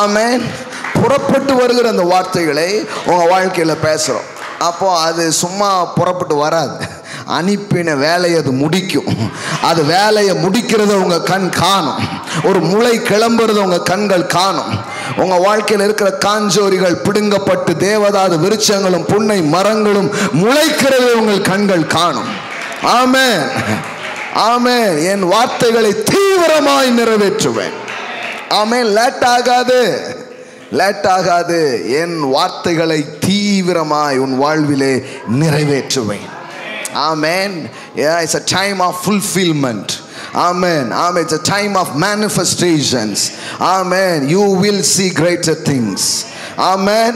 ஆமென். புறப்பட்டு வருகிற அந்த வார்த்தைகளை உங்கள் வாழ்க்கையில் பேசுகிறோம். அப்போது அது சும்மா புறப்பட்டு வராது, அனுப்பின வேலையை அது முடிக்கும். அது வேலையை முடிக்கிறத உங்கள் கண் காணும். ஒரு முளை கிளம்புறத உங்கள் கண்கள் காணும். உங்கள் வாழ்க்கையில் இருக்கிற காஞ்சோரிகள் பிடுங்கப்பட்டு தேவதாது விருட்சங்களும் புன்னை மரங்களும் முளைக்கிறதை உங்கள் கண்கள் காணும். ஆமென். ஆமென். என் வார்த்தைகளை தீவிரமாய் நிறைவேற்றுவேன். ஆமென். லேட் ஆகாது, லேட் ஆகாது. என் வார்த்தைகளை தீவிரமாய் உன் வாழ்விலே நிறைவேற்றுவேன். Amen. Yeah, it's a time of fulfillment. Amen. Amen. It's a time of manifestations. Amen. You will see greater things. Amen.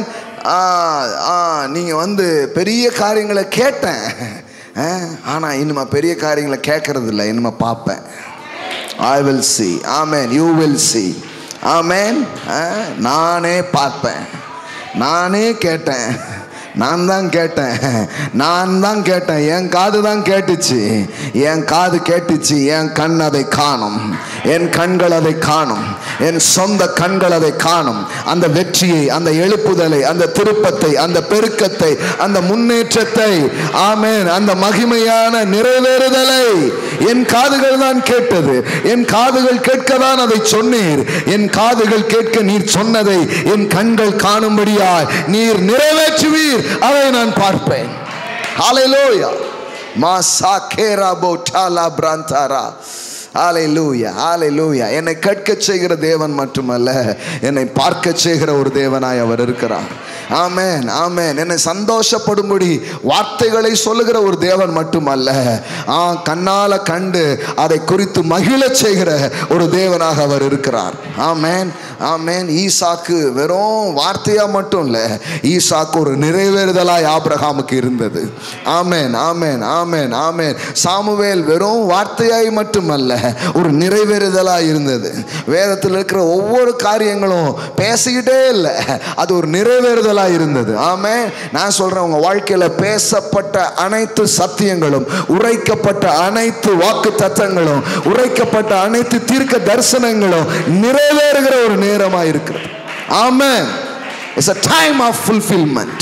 நீங்க பெரிய காரியங்களை கேட்டேன், ஆனா இனிமே பெரிய காரியங்களை கேட்கறது இல்லை, இனிமே பார்ப்பேன். I will see. Amen. You will see. Amen. நானே பார்ப்பேன். நானே கேட்டேன், நான் தான் கேட்டேன். என் காது தான் கேட்டுச்சு, என் காது கேட்டுச்சு, என் கண் அதை காணும். என் கண்கள் அதை காணும். என் சொந்த கண்கள் அதை காணும். அந்த வெற்றியை, அந்த எழுப்புதலை, அந்த திருப்பத்தை, அந்த பெருக்கத்தை, அந்த முன்னேற்றத்தை, ஆமென், அந்த மகிமையான நிறைவேறுதலை என் காதுகள் தான் கேட்டது. என் காதுகள் கேட்கதான் அதை சொன்னீர். என் காதுகள் கேட்க நீர் சொன்னதை என் கண்கள் காணும்படியாய் நீர் நிறைவேற்றுவீர். அதை நான் பார்ப்பேன். ஹல்லேலூயா. மாசாகேரா போட்டாலா பிராந்தாரா. ஹல்லேலூயா. ஹல்லேலூயா. என்னை கேட்க செய்கிற தேவன் மட்டுமல்ல, என்னை பார்க்க செய்கிற ஒரு தேவனாய் அவர் இருக்கிறார். ஆமென். ஆமென். என்னை சந்தோஷப்படும்படி வார்த்தைகளை சொல்லுகிற ஒரு தேவன் மட்டுமல்ல, கண்ணால கண்டு அதை குறித்து மகிழ செய்கிற ஒரு தேவனாக அவர் இருக்கிறார். ஆமென். ஆமென். ஈசாக்கு வெறும் வார்த்தையா மட்டும் இல்லை, ஈசாக்கு ஒரு நிறைவேறுதலாய் ஆபிரகாமுக்கு இருந்தது. ஆமென். ஆமென். ஆமென். ஆமென். சாமுவேல் வெறும் வார்த்தையாய் மட்டுமல்ல, ஒரு நிறைவேறுதலாய் இருந்தது. வேதத்தில் இருக்கிற ஒவ்வொரு காரியங்களும் பேசிக்கிட்டே இல்லை, அது ஒரு நிறைவேறுதலாய் இருந்தது. ஆமென். நான் சொல்றேன், உங்க வாழ்க்கையில பேசப்பட்ட அனைத்து சத்தியங்களும், உரைக்கப்பட்ட அனைத்து வாக்கு தத்தங்களும், உரைக்கப்பட்ட அனைத்து தீர்க்க தரிசனங்களும் நிறைவேறுகிற ஒரு நேரமாய் இருக்கிறது. ஆமென். It's a time of fulfillment.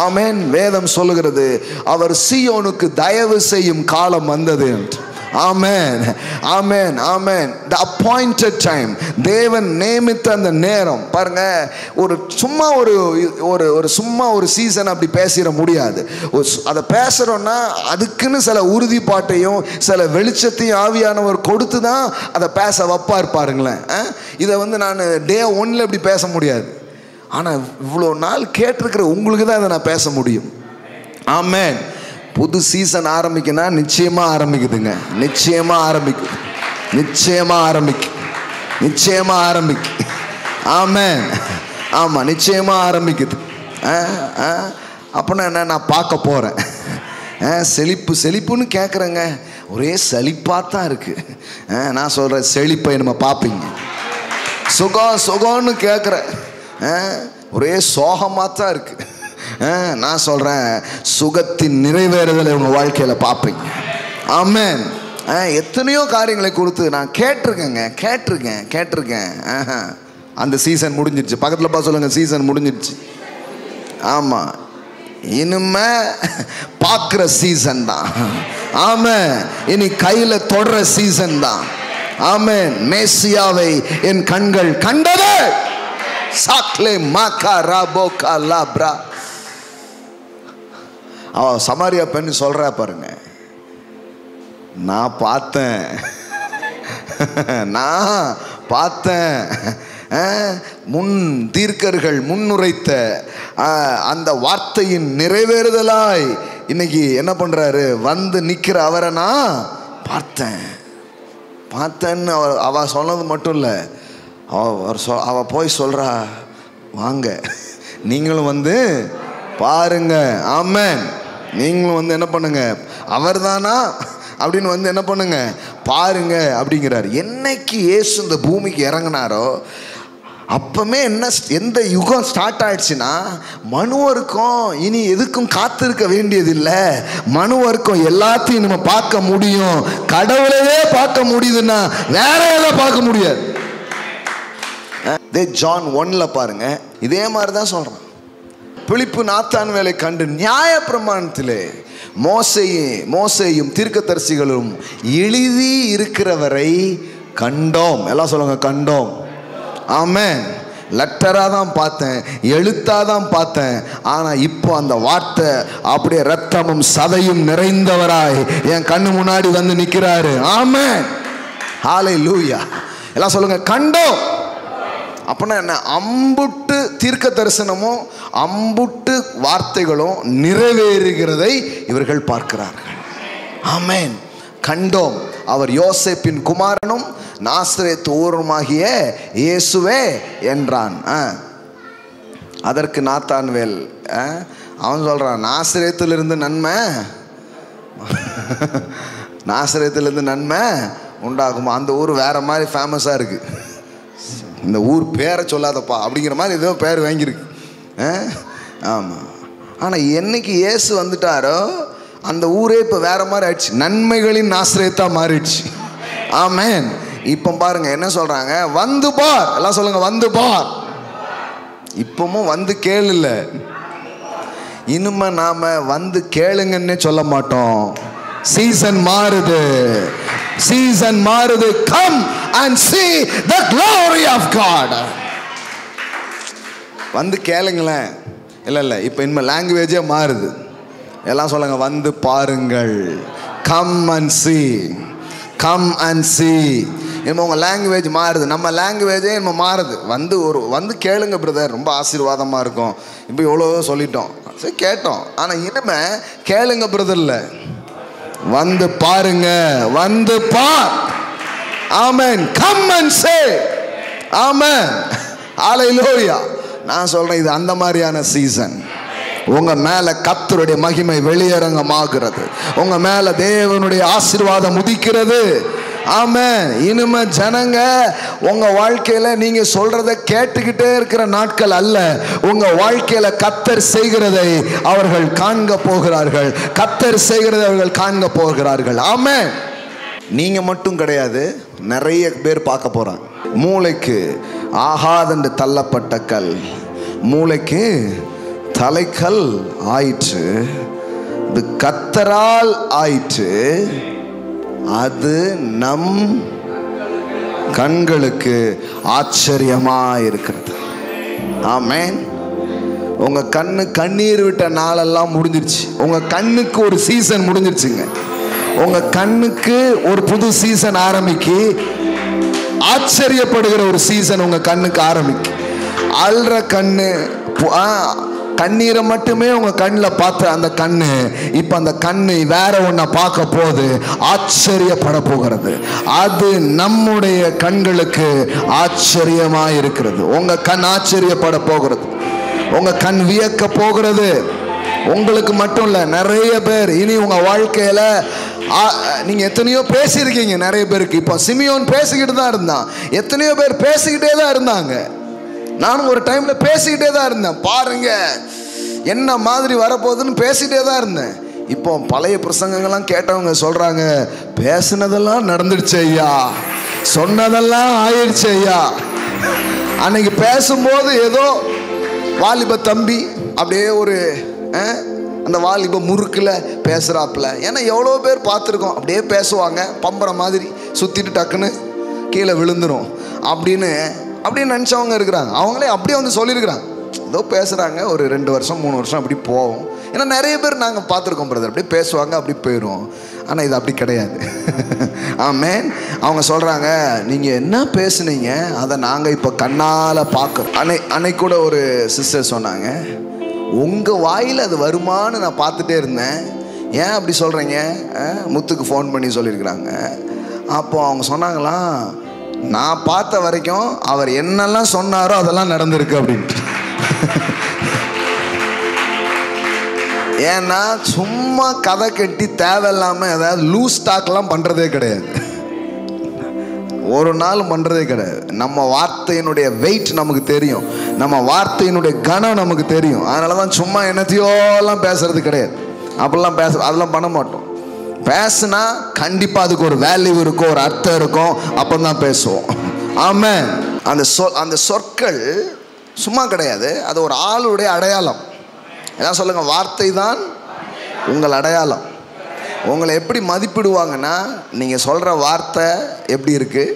ஆமென். வேதம் சொல்லுகிறது, அவர் சீயோனுக்கு தயவு செய்யும் காலம் வந்தது என்று. ஆமென், ஆமென், ஆமென். the appointed time, தேவன் நியமித்த அந்த நேரம். பாருங்க, ஒரு சும்மா ஒரு சீசன் அப்படி பேசிட முடியாது. அதை பேசுறோம்னா அதுக்குன்னு சில உறுதிப்பாட்டையும் சில வெளிச்சத்தையும் ஆவியானவர் கொடுத்து தான் அதை பேச வைப்பார். பாருங்களேன், இதை நான் டே 1 இப்படி பேச முடியாது. ஆனால் இவ்வளோ நாள் கேட்டிருக்கிற உங்களுக்கு தான் அதை நான் பேச முடியும். ஆமென். புது சீசன் ஆரம்பிக்குன்னா நிச்சயமா ஆரம்பிக்குதுங்க. நிச்சயமா ஆரம்பிக்கும், நிச்சயமா ஆரம்பிக்கும், நிச்சயமா ஆரம்பிக்கும். ஆமென். ஆமா, நிச்சயமா ஆரம்பிக்குது. அப்படின்னா என்ன, நான் பார்க்க போறேன். செழிப்புன்னு கேட்குறேங்க, ஒரே செழிப்பாக தான் இருக்கு. நான் சொல்றேன், செழிப்பை நம்ம பார்ப்பீங்க. சுகம்னு கேட்குறேன், ஒரே சோகமாக தான் இருக்கு. நான் சொல்றேன், சுகத்தின் நிறைவேறுதலை உங்க வாழ்க்கையில பார்ப்பீங்க. ஆமென். எத்தனையோ காரியங்களை கொடுத்து நான் கேட்டிருக்கேன். அந்த சீசன் முடிஞ்சிருச்சு. பக்கத்தில் பார்த்து சொல்லுங்க, சீசன் முடிஞ்சிருச்சு. ஆமா, இனிமே பார்க்குற சீசன் தான். ஆமென். இனி கையில தொடர சீசன் தான். ஆமென். மேசியாவை என் கண்கள் கண்டது. சாக்லே மாக்கா ராபோகா லாப்ரா. சமாரியா பெண் சொல்றா பாருங்க, நான் பார்த்தேன் முன் தீர்க்கர்கள் முன்னுரைத்த அந்த வார்த்தையின் நிறைவேறுதலாய் இன்னைக்கு என்ன பண்றாரு, வந்து நிக்கிற அவரை நான் பார்த்தேன்னு அவ சொன்னது மட்டும் இல்லை, அவ போய் சொல்றா, வாங்க நீங்களும் வந்து பாருங்க. ஆமென். நீங்களும் என்ன பண்ணுங்க, அவர் தானா அப்படின்னு என்ன பண்ணுங்க, பாருங்க அப்படிங்கிறார். என்னைக்கு இயேசு இந்த பூமிக்கு இறங்கினாரோ அப்பமே எந்த யுகம் ஸ்டார்ட் ஆயிடுச்சுன்னா, மனுவருக்கும் இனி எதுக்கும் காத்திருக்க வேண்டியதில்லை. மனுவருக்கும் எல்லாத்தையும் நம்ம பார்க்க முடியும். கடவுளையே பார்க்க முடியுதுன்னா வேற எதை பார்க்க முடியாது. ஜான் 1 பாருங்க, இதே மாதிரி தான் சொல்றான். பிலிப்பு நாத்தான் வேலை கண்டு நியாய பிரமாணத்திலே மோசேயும் தீர்க்கதரிசிகளும் எழுதி இருக்கிறவரை கண்டோம். எல்லாம் சொல்லுங்க, கண்டோம். ஆமென். லெட்டராக தான் பார்த்தேன், எழுத்தாக தான் பார்த்தேன். ஆனால் இப்போ அந்த வார்த்தை அப்படியே ரத்தமும் சதையும் நிறைந்தவராய் என் கண்ணு முன்னாடி வந்து நிற்கிறாரு. ஆமென். ஹல்லேலூயா. எல்லாம் சொல்லுங்க, கண்டோம். அப்படின்னா என்ன, அம்புட்டு தீர்க்க தரிசனமும் அம்புட்டு வார்த்தைகளும் நிறைவேறுகிறதை இவர்கள் பார்க்கிறார்கள். ஆமென். கண்டோம். அவர் யோசேப்பின் குமாரனும் நாசரேத்து ஊருமாகிய இயேசுவே என்றான். அதற்கு நாத்தான்வேல் அவன் சொல்றான், நாசரேத்திலிருந்து நன்மை உண்டாகுமா? அந்த ஊர் வேற மாதிரி ஃபேமஸாக இருக்கு. இந்த ஊர் பேரை சொல்லாதப்பா அப்படிங்கிற மாதிரி ஏதோ பேர் வாங்கியிருக்கு. ஆமாம். ஆனால் என்னைக்கு இயேசு வந்துட்டாரோ அந்த ஊரே இப்போ வேற மாதிரி ஆயிடுச்சு. நன்மைகளின் நாசரேத்தா மாறிடுச்சு. ஆமென். இப்போ பாருங்க என்ன சொல்றாங்க, வந்து பார். எல்லாம் சொல்லுங்க, வந்து பார். இப்பவும் வந்து கேளு இல்ல, இனிமே நாம வந்து கேளுங்கன்னே சொல்ல மாட்டோம். சீசன் மாறுது, சீசன் மாறுது. Come and see the glory of God. வந்து கேளுங்களேன். இல்ல இப்போ இனிமே லாங்குவேஜே மாறுது. எல்லாம் சொல்லுங்க, வந்து பாருங்கள். Come and see, come and see. இனிமே உங்க லாங்குவேஜ் மாறுது, நம்ம லாங்குவேஜே இனிமே மாறுது. வந்து கேளுங்க பிரதர், ரொம்ப ஆசீர்வாதமா இருக்கும். இப்போ எவ்வளோ சொல்லிட்டோம், சரி கேட்டோம். ஆனால் இனிமே கேளுங்க பிரதர் இல்லை, வந்து பாருங்க, வந்து பார். ஆமென். Come and see. ஆமென். ஹல்லேலூயா. நான் சொல்றேன், இது அந்த மாதிரியான சீசன். உங்க மேல கர்த்தருடைய மகிமை வெளியரங்கமாகிறது. உங்க மேல தேவனுடைய ஆசீர்வாதம் உதிக்கிறது. ஆமென். இனிமே ஜனங்க உங்க வாழ்க்கையில நீங்க சொல்றத கேட்டுக்கிட்டே இருக்கிற நாட்கள் அல்ல. உங்க வாழ்க்கையில கர்த்தர் செய்கிறதை அவர்கள் காண்க போகிறார்கள். கர்த்தர் செய்கிறதை அவர்கள் காண்க போகிறார்கள். ஆமென். நீங்க மட்டும் கிடையாது, நிறைய பேர் பார்க்க போறாங்க. மூளைக்கு ஆகாதென்று தள்ளப்பட்ட கல் மூளைக்கு தலைக்கல் ஆயிற்று, இது கர்த்தரால் ஆயிற்று. அது நம் கண்களுக்கு ஆச்சரியமா இருக்கிறது. ஆமென். உங்க கண்ணு கண்ணீர் விட்ட நாளெல்லாம் முடிஞ்சிருச்சு. உங்க கண்ணுக்கு ஒரு சீசன் முடிஞ்சிருச்சுங்க. உங்க கண்ணுக்கு ஒரு புது சீசன் ஆரம்பிக்கு. ஆச்சரியப்படுகிற ஒரு சீசன் உங்க கண்ணுக்கு ஆரம்பிக்கு. அல்ற கண்ணு, கண்ணீரை மட்டுமே உங்க கண்ணில் பார்த்த அந்த கண்ணு இப்ப அந்த கண்ணு வேற ஒன்ன பார்க்க போது ஆச்சரியப்பட போகிறது. அது நம்முடைய கண்களுக்கு ஆச்சரியமா இருக்கிறது. உங்க கண் ஆச்சரியப்பட போகிறது. உங்க கண் வியக்க போகிறது. உங்களுக்கு மட்டும் இல்ல, நிறைய பேர் இனி உங்க வாழ்க்கையில நீங்க எத்தனையோ பேசியிருக்கீங்க. நிறைய பேருக்கு இப்ப சிமியோன் பேசிக்கிட்டு தான் இருந்தான். எத்தனையோ பேர் பேசிக்கிட்டே தான் இருந்தாங்க. நானும் ஒரு டைம்ல பேசிக்கிட்டே தான் இருந்தேன். பாருங்க என்ன மாதிரி வரப்போகுதுன்னு பேசிக்கிட்டே தான் இருந்தேன். இப்போ பழைய பிரசங்கங்கள்லாம் கேட்டவங்க சொல்றாங்க, பேசினதெல்லாம் நடந்துடுச்சு ஐயா, சொன்னதெல்லாம் ஆயிடுச்சு ஐயா. அன்னைக்கு பேசும்போது ஏதோ வாலிப தம்பி அப்படியே ஒரு அந்த வாலிப முறுக்கில் பேசுகிறாப்புல. ஏன்னா எவ்வளோ பேர் பார்த்துருக்கோம், அப்படியே பேசுவாங்க பம்பர மாதிரி சுற்றிட்டு டக்குன்னு கீழே விழுந்துடும் அப்படின்னு நினச்சவங்க இருக்கிறாங்க. அவங்களே அப்படியே வந்து சொல்லியிருக்கிறாங்க. ஏதோ பேசுகிறாங்க, ஒரு 2 வருஷம் 3 வருஷம் அப்படி போவோம். ஏன்னா நிறைய பேர் நாங்கள் பார்த்துருக்கோம் பிரதர், அப்படியே பேசுவாங்க அப்படி போயிடுவோம். ஆனால் இது அப்படி கிடையாது. ஆமென். அவங்க சொல்கிறாங்க, நீங்கள் என்ன பேசுனீங்க அதை நாங்கள் இப்போ கண்ணால் பார்க்குறோம். அன்னைக்கு கூட ஒரு சிஸ்டர் சொன்னாங்க, உங்கள் வாயில் அது வருமானு நான் பார்த்துட்டே இருந்தேன். ஏன் அப்படி சொல்கிறீங்க? முத்துக்கு ஃபோன் பண்ணி சொல்லியிருக்கிறாங்க. அப்போ அவங்க சொன்னாங்களாம், நான் பார்த்த வரைக்கும் அவர் என்னெல்லாம் சொன்னாரோ அதெல்லாம் நடந்திருக்கு அப்படின்ட்டு. ஏன்னா சும்மா கதை கட்டி தேவையில்லாமல் ஏதாவது லூஸ் டாக்லாம் பண்ணுறதே கிடையாது. ஒரு நாள் பண்ணுறதே கிடையாது. நம்ம வார்த்தையினுடைய வெயிட் நமக்கு தெரியும், நம்ம வார்த்தையினுடைய கனம் நமக்கு தெரியும். அதனால தான் சும்மா என்னத்தையோலாம் பேசுறது கிடையாது. அப்படிலாம் அதெல்லாம் பண்ண மாட்டோம். பேசுனா கண்டிப்பாக அதுக்கு ஒரு வேல்யூ இருக்கும், ஒரு அர்த்தம் இருக்கும். அப்போ தான் பேசுவோம். ஆமென். அந்த சொற்கள் சும்மா கிடையாது, அது ஒரு ஆளுடைய அடையாளம். எல்லாம் சொல்லுங்க, வார்த்தை தான் உங்கள் அடையாளம். உங்களை எப்படி மதிப்பிடுவாங்கன்னா, நீங்கள் சொல்கிற வார்த்தை எப்படி இருக்குது,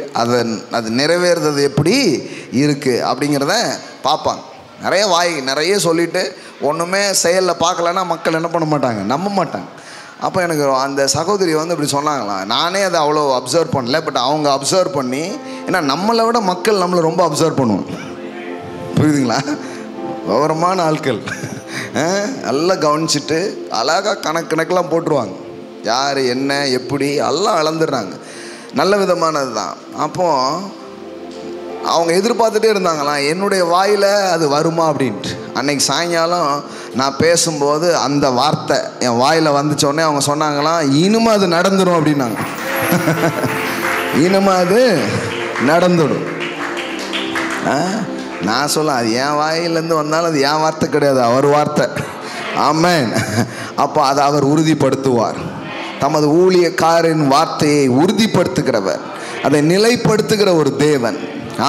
அது நிறைவேறது எப்படி இருக்குது அப்படிங்கிறத பார்ப்பாங்க. நிறைய சொல்லிவிட்டு ஒன்றுமே செயலில் பார்க்கலன்னா மக்கள் என்ன பண்ண மாட்டாங்க, நம்ப மாட்டாங்க. அப்போ எனக்கு அந்த சகோதரி வந்து இப்படி சொன்னாங்களாம். நானே அதை அவ்வளோ அப்சர்வ் பண்ணல, பட் அவங்க அப்சர்வ் பண்ணி, ஏன்னா நம்மளை விட மக்கள் நம்மளை ரொம்ப அப்சர்வ் பண்ணுவோம். புரியுதுங்களா? விவரமான ஆட்கள் நல்லா கவனிச்சுட்டு அழகாக கணக்கெல்லாம் போட்டுருவாங்க. யார் என்ன எப்படி எல்லாம் அளந்துடுறாங்க. நல்ல விதமானது தான். அப்போது அவங்க எதிர்பார்த்துட்டே இருந்தாங்களாம், என்னுடைய வாயில் அது வருமா அப்படின்ட்டு. அன்னைக்கு சாயங்காலம் நான் பேசும்போது அந்த வார்த்தை என் வாயில் வந்துச்சோடனே அவங்க சொன்னாங்களாம், இனிமே அது நடந்துடும் அப்படின்னாங்க. இனிமே அது நடந்துடும். நான் சொல்ல, அது என் வாயிலேருந்து வந்தாலும் அது என் வார்த்தை கிடையாது, அவர் வார்த்தை. ஆமென். அப்போ அதை அவர் உறுதிப்படுத்துவார். தமது ஊழியக்காரின் வார்த்தையை உறுதிப்படுத்துகிறவர், அதை நிலைப்படுத்துகிற ஒரு தேவன்.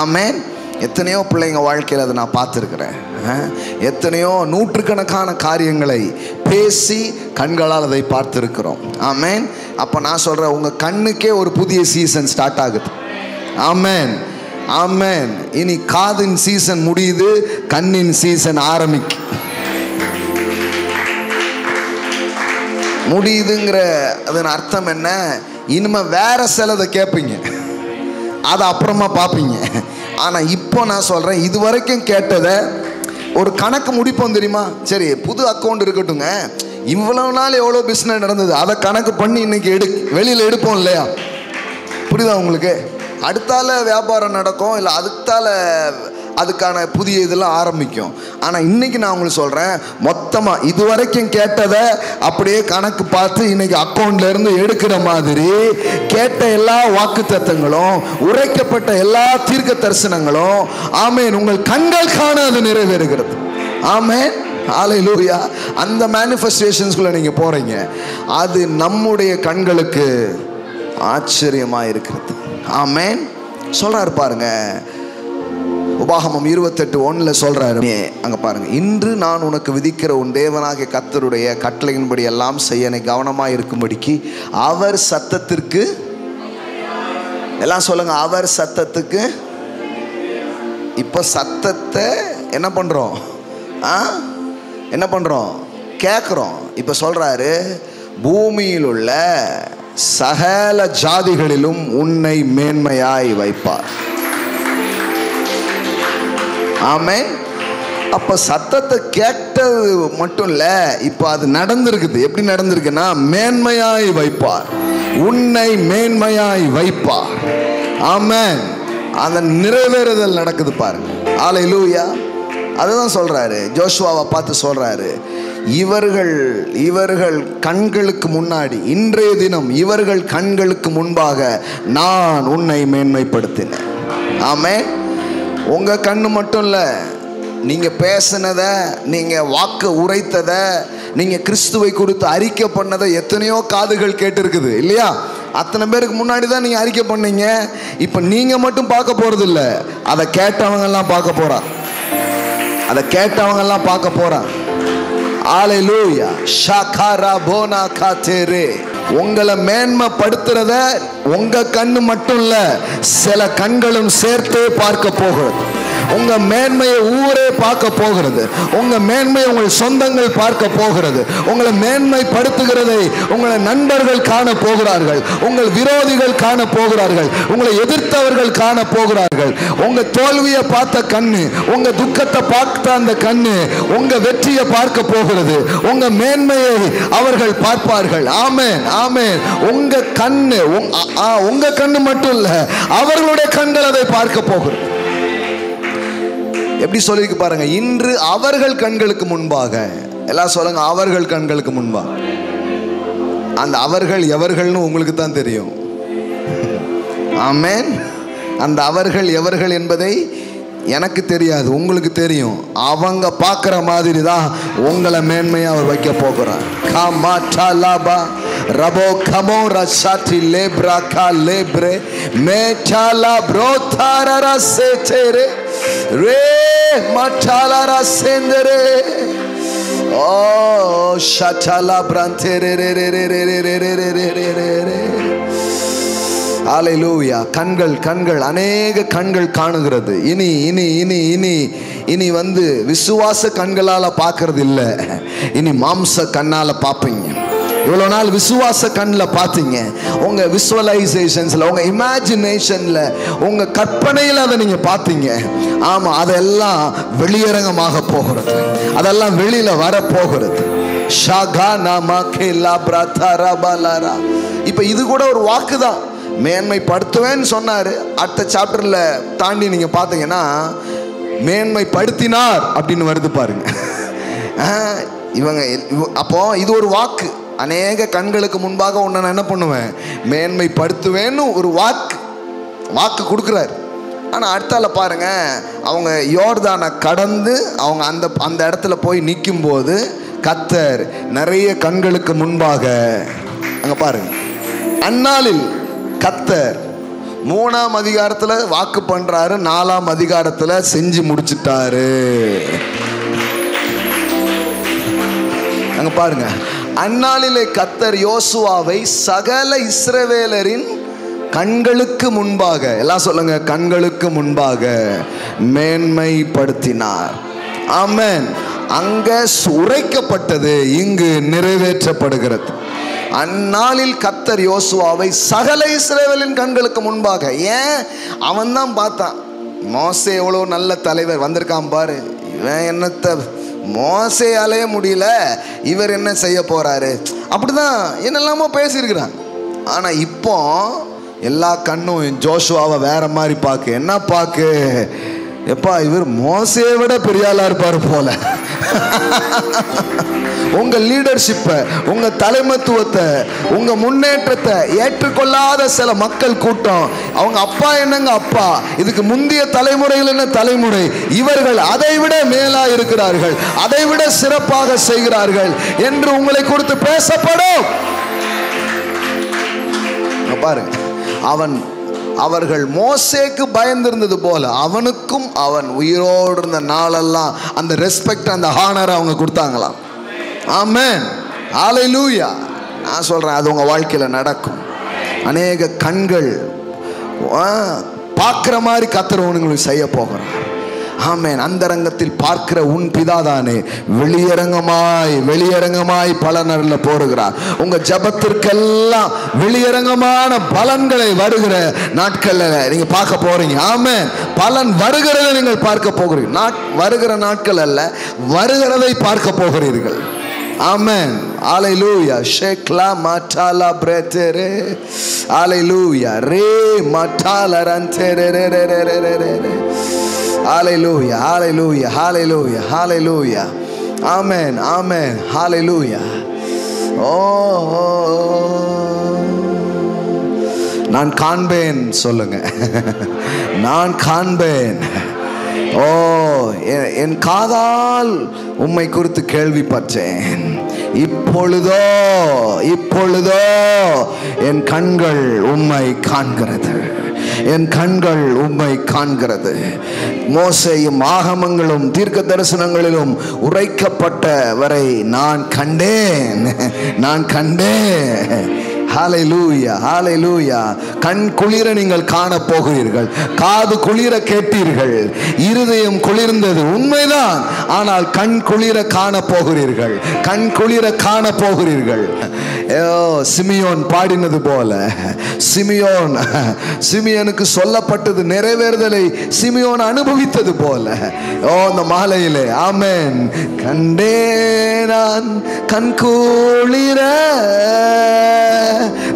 ஆமென். எத்தனையோ பிள்ளைங்க வாழ்க்கையில் அதை நான் பார்த்துருக்கிறேன். எத்தனையோ நூற்றுக்கணக்கான காரியங்களை பேசி கண்களால் அதை பார்த்துருக்கிறோம். ஆமென். அப்போ நான் சொல்கிறேன், உங்கள் கண்ணுக்கே ஒரு புதிய சீசன் ஸ்டார்ட் ஆகுது. ஆமென். ஆமென். இனி காதின் சீசன் முடியுது, கண்ணின் சீசன் ஆரம்பிக்கு முடியுதுங்கிற அதன் அர்த்தம் என்ன? இனிமே வேற சிலதை கேட்பீங்க, அதை அப்புறமா பார்ப்பீங்க. ஆனால் இப்போ நான் சொல்கிறேன், இது வரைக்கும் கேட்டதை ஒரு கணக்கு முடிப்போம் தெரியுமா? சரி, புது அக்கௌண்ட் இருக்கட்டுங்க, இவ்வளவு நாள் எவ்வளோ பிஸ்னஸ் நடந்தது அதை கணக்கு பண்ணி இன்னைக்கு வெளியில் எடுப்போம் இல்லையா? புரியுதா உங்களுக்கு? அடுத்தால வியாபாரம் நடக்கும், இல்லை அதுக்கான புதிய இதெல்லாம் ஆரம்பிக்கும். ஆனால் இன்னைக்கு நான் உங்களுக்கு சொல்கிறேன், மொத்தமாக இது வரைக்கும் கேட்டதை அப்படியே கணக்கு பார்த்து இன்னைக்கு அக்கௌண்ட்ல இருந்து எடுக்கிற மாதிரி கேட்ட எல்லா வாக்கு தத்தங்களும், உரைக்கப்பட்ட எல்லா தீர்க்க தரிசனங்களும், ஆமென், உங்கள் கண்கள் காண அது நிறைவேறுகிறது. ஆமென். ஹல்லேலூயா. அந்த மேனிஃபெஸ்டேஷன்ஸ்குள்ள நீங்க போறீங்க, அது நம்முடைய கண்களுக்கு ஆச்சரியமா இருக்கிறது. ஆமென். சொல்றாரு பாருங்க, உபாகமம் 28:1 சொல்றாரு. அங்க பாருங்க, இன்று நான் உனக்கு விதிக்கிற உன் தேவனாகிய கர்த்தருடைய கட்டளையின்படி எல்லாம் செய்ய கவனமாக இருக்கும்படிக்கு அவர் சத்தத்திற்கு எல்லாம் சொல்லுங்க, அவர் சத்தத்துக்கு. இப்ப சத்தத்தை என்ன பண்றோம்? என்ன பண்றோம்? கேட்கிறோம். இப்ப சொல்றாரு, பூமியில் உள்ள சகல ஜாதிகளிலும் உன்னை மேன்மையாய் வைப்பார். ஆமென். அப்ப சத்தத்தை கேட்டது மட்டும் இல்ல, இப்ப அது நடந்திருக்குது. எப்படி நடந்திருக்குன்னா, மேன்மையாய் வைப்பார், உன்னை மேன்மையாய் வைப்பார். ஆமென். அந்த நிறைவேறுதல் நடக்குது பாருங்க. ஹல்லேலூயா. அதுதான் சொல்றாரு, ஜோஷுவாவை பார்த்து சொல்றாரு, இவர்கள் கண்களுக்கு முன்னாடி, இன்றைய தினம் இவர்கள் கண்களுக்கு முன்பாக நான் உன்னை மேன்மைப்படுத்தினேன். ஆமென். உங்க கண்ணு மட்டும் இல்ல, நீங்க பேசினத, நீங்க வாக்கு உரைத்தத, நீங்க கிறிஸ்துவை குறித்து அறிக்கை பண்ணதை எத்தனையோ காதுகள் கேட்டு இருக்குது இல்லையா? அத்தனை பேருக்கு முன்னாடி தான் நீங்க அறிக்கை பண்ணீங்க. இப்ப நீங்க மட்டும் பார்க்க போறது இல்ல, அதை கேட்டவங்க எல்லாம் பார்க்க போறா. அதை கேட்டவங்க எல்லாம் பார்க்க போறா. ஹல்லேலூயா. ஷாகாரா போனா காதேரே. உங்களை மேன்மைப்படுத்துறத உங்க கண்ணு மட்டும் இல்ல, சில கண்களும் சேர்த்தே பார்க்க போகிறது. உங்க மேன்மையை ஊரே பார்க்க போகிறது. உங்க மேன்மையை உங்கள் சொந்தங்கள் பார்க்க போகிறது. உங்களை மேன்மைப்படுத்துகிறதை உங்களை நண்பர்கள் காண போகிறார்கள். உங்கள் விரோதிகள் காண போகிறார்கள். உங்களை எதிர்த்தவர்கள் காண போகிறார்கள். உங்க தோல்வியை பார்த்த கண்ணு, உங்க துக்கத்தை பார்த்த அந்த கண்ணு உங்க வெற்றியை பார்க்க போகிறது. உங்க மேன்மையை அவர்கள் பார்ப்பார்கள். ஆமென், ஆமென். உங்க கண்ணு மட்டும் இல்ல, அவர்களுடைய கண்கள் அதை பார்க்க போகிறது. எப்படி சொல்லிருக்கு பாருங்க, இன்று அவர்கள் கண்களுக்கு முன்பாக. எல்லாம் சொல்லுங்க, அவர்கள் கண்களுக்கு முன்பாக. அந்த அவர்கள் எவர்கள்னு உங்களுக்கு தான் தெரியும். ஆமென். அந்த அவர்கள் எவர்கள் என்பதை எனக்கு தெரியாது, உங்களுக்கு தெரியும். அவங்க பார்க்குற மாதிரி தான் உங்களை மேன்மையாக அவர் வைக்க போகிறார். ரபோ கமோ ரசாட்டி லேப்ரா கா லேப்ரே மேட்டாலா ப்ரோதாரா சேச்சேரே ரே மாட்டாலா சேந்தரே ஓ ஷாட்டாலா பிராந்தேரே ரே ரே ரே ரே ரே ரே ரே ரே ரே ரே. ஹல்லேலூயா. கண்கள் அநேக கண்கள் காணுகிறது. இனி வந்து விசுவாச கண்களால பார்க்கறது இல்லை, இனி மாம்ச கண்ணால பார்ப்பீங்க. இவ்வளோ நாள் விசுவாச கண்ணில் பார்த்தீங்க, உங்க விசுவலைசேஷன்ஸ்ல, உங்க இமேஜினேஷன்ல, உங்க கற்பனையில் அதை நீங்க பார்த்தீங்க. ஆமா, அதெல்லாம் வெளியரங்கமாக போகிறது, அதெல்லாம் வெளியில வர போகிறது. இப்ப இது கூட ஒரு வாக்கு தான். மேன்மைப்படுத்துவேன்னு சொன்னாரு. அடுத்த சாப்டர்ல தாண்டி நீங்க பாத்தீங்கன்னா மேன்மைப்படுத்தினார் அப்படின்னு வருது பாருங்க. அப்போ இது ஒரு வாக்கு. அநேக கண்களுக்கு முன்பாக உன்னை நான் என்ன பண்ணுவேன், மேன்மைப்படுத்துவேன்னு ஒரு வாக்கு கொடுக்குறாரு. ஆனா அடுத்தால பாருங்க, அவங்க யோர்தானை கடந்து அவங்க அந்த இடத்துல போய் நிற்கும் போது கர்த்தர் நிறைய கண்களுக்கு முன்பாக அங்க பாருங்க, அந்நாளில் கர்த்தர் 3ஆம் அதிகாரத்துல வாக்கு பண்றாரு, 4ஆம் அதிகாரத்துல செஞ்சு முடிச்சிட்டாரு. அங்க பாருங்க, அந்நாளிலே கர்த்தர் யோசுவாவை சகல இஸ்ரவேலரின் கண்களுக்கு முன்பாக, எல்லாம் சொல்லுங்க, கண்களுக்கு முன்பாக மேன்மைப்படுத்தினார். ஆமென். அங்க உரைக்கப்பட்டது இங்கு நிறைவேற்றப்படுகிறது. அந்நாளில் கர்த்தர் யோசுவாவை சகல இஸ்ரவேலின் கண்களுக்கு முன்பாக. ஏன்? அவன் தான் பார்த்தான், மோசே எவ்வளவு நல்ல தலைவர் வந்திருக்கான் பாரு, இவன் என்னத்தை மோசே அலைய முடியல, இவர் என்ன செய்ய போறாரு, அப்படிதான் என்னெல்லாமோ பேசியிருக்கிறான். ஆனா இப்போ எல்லா கண்ணும் ஜோஷுவாவை வேற மாதிரி பாக்கு. என்ன பாக்கு? எப்பா, இவர் மோசையை விட பெரிய ஆளா இருப்பாரு போல. உங்க லீடர்ஷிப்பை, உங்க தலைமத்துவத்தை, உங்க முன்னேற்றத்தை ஏற்றுக்கொள்ளாத சில மக்கள் கூட்டம், அவங்க அப்பா என்னங்க அப்பா, இதுக்கு முந்தைய தலைமுறைகள் என்ன தலைமுறை, இவர்கள் அதை விட மேலா இருக்கிறார்கள், அதை விட சிறப்பாக செய்கிறார்கள் என்று உங்களை குறித்து பேசப்படும். பாருங்க, அவர்கள் மோசேக்கு பயந்திருந்தது போல அவனுக்கும் அவன் உயிரோடு இருந்த நாளெல்லாம் அந்த ரெஸ்பெக்ட், அந்த ஹானர் அவங்க கொடுத்தாங்களாம். ஆமென், ஹல்லேலூயா. நான் சொல்றேன், அது உங்க வாழ்க்கையில நடக்கும். அநேக கண்கள் பார்க்கிற மாதிரி கர்த்தர் உங்களுக்கு செய்ய போகிறார். ஆமென். அந்தரங்கத்தில் பார்க்கிற உன் பிதாதானே வெளியரங்கமாய் பலனருள போகிறார். உங்க ஜபத்திற்கெல்லாம் வெளியரங்கமான பலன்களை வருகிற நாட்கள்ல நீங்க பார்க்க போறீங்க. ஆமென். பலன் வருகிறதை நீங்கள் பார்க்க போகிறீர்கள். வருகிற நாட்கள் அல்ல, வருகிறதை பார்க்க போகிறீர்கள். ஆமென். ஹalleluya. ஷேக்லா மாட்டாலா பிரேதரே. ஹalleluya. ரே மாட்டாலா ரந்தரே ரே ரே ரே ரே ரே. ஹalleluya. ஹalleluya. ஹalleluya. ஹalleluya. ஆமென். ஆமென். ஹalleluya. ஓ நான் காண்பேன் சொல்லுங்க. நான் காண்பேன். ஓ என் காதால் உம்மை குறித்து கேள்விப்பட்டேன். இப்பொழுதோ என் கண்கள் உம்மை காண்கிறது. என் கண்கள் உம்மை காண்கிறது. மோசேயும் ஆகமங்களும் தீர்க்க தரிசனங்களிலும் உரைக்கப்பட்டவரை நான் கண்டேன். ஹalleluya. ஹalleluya. கண் குளிர நீங்கள் காண போகிறீர்கள். காது குளிர கேட்டீர்கள். இருதயம் குளிர்ந்தது உண்மைதான். ஆனால் கண் குளிர காண போகிறீர்கள். கண் குளிர காண போகிறீர்கள். சிமியோன் பாடினது போல, சிமியோனுக்கு சொல்லப்பட்டது நிறைவேறுதலை சிமியோன் அனுபவித்தது போல இந்த மாலையிலே ஆமென். கண்டே நான் கண் குளிர.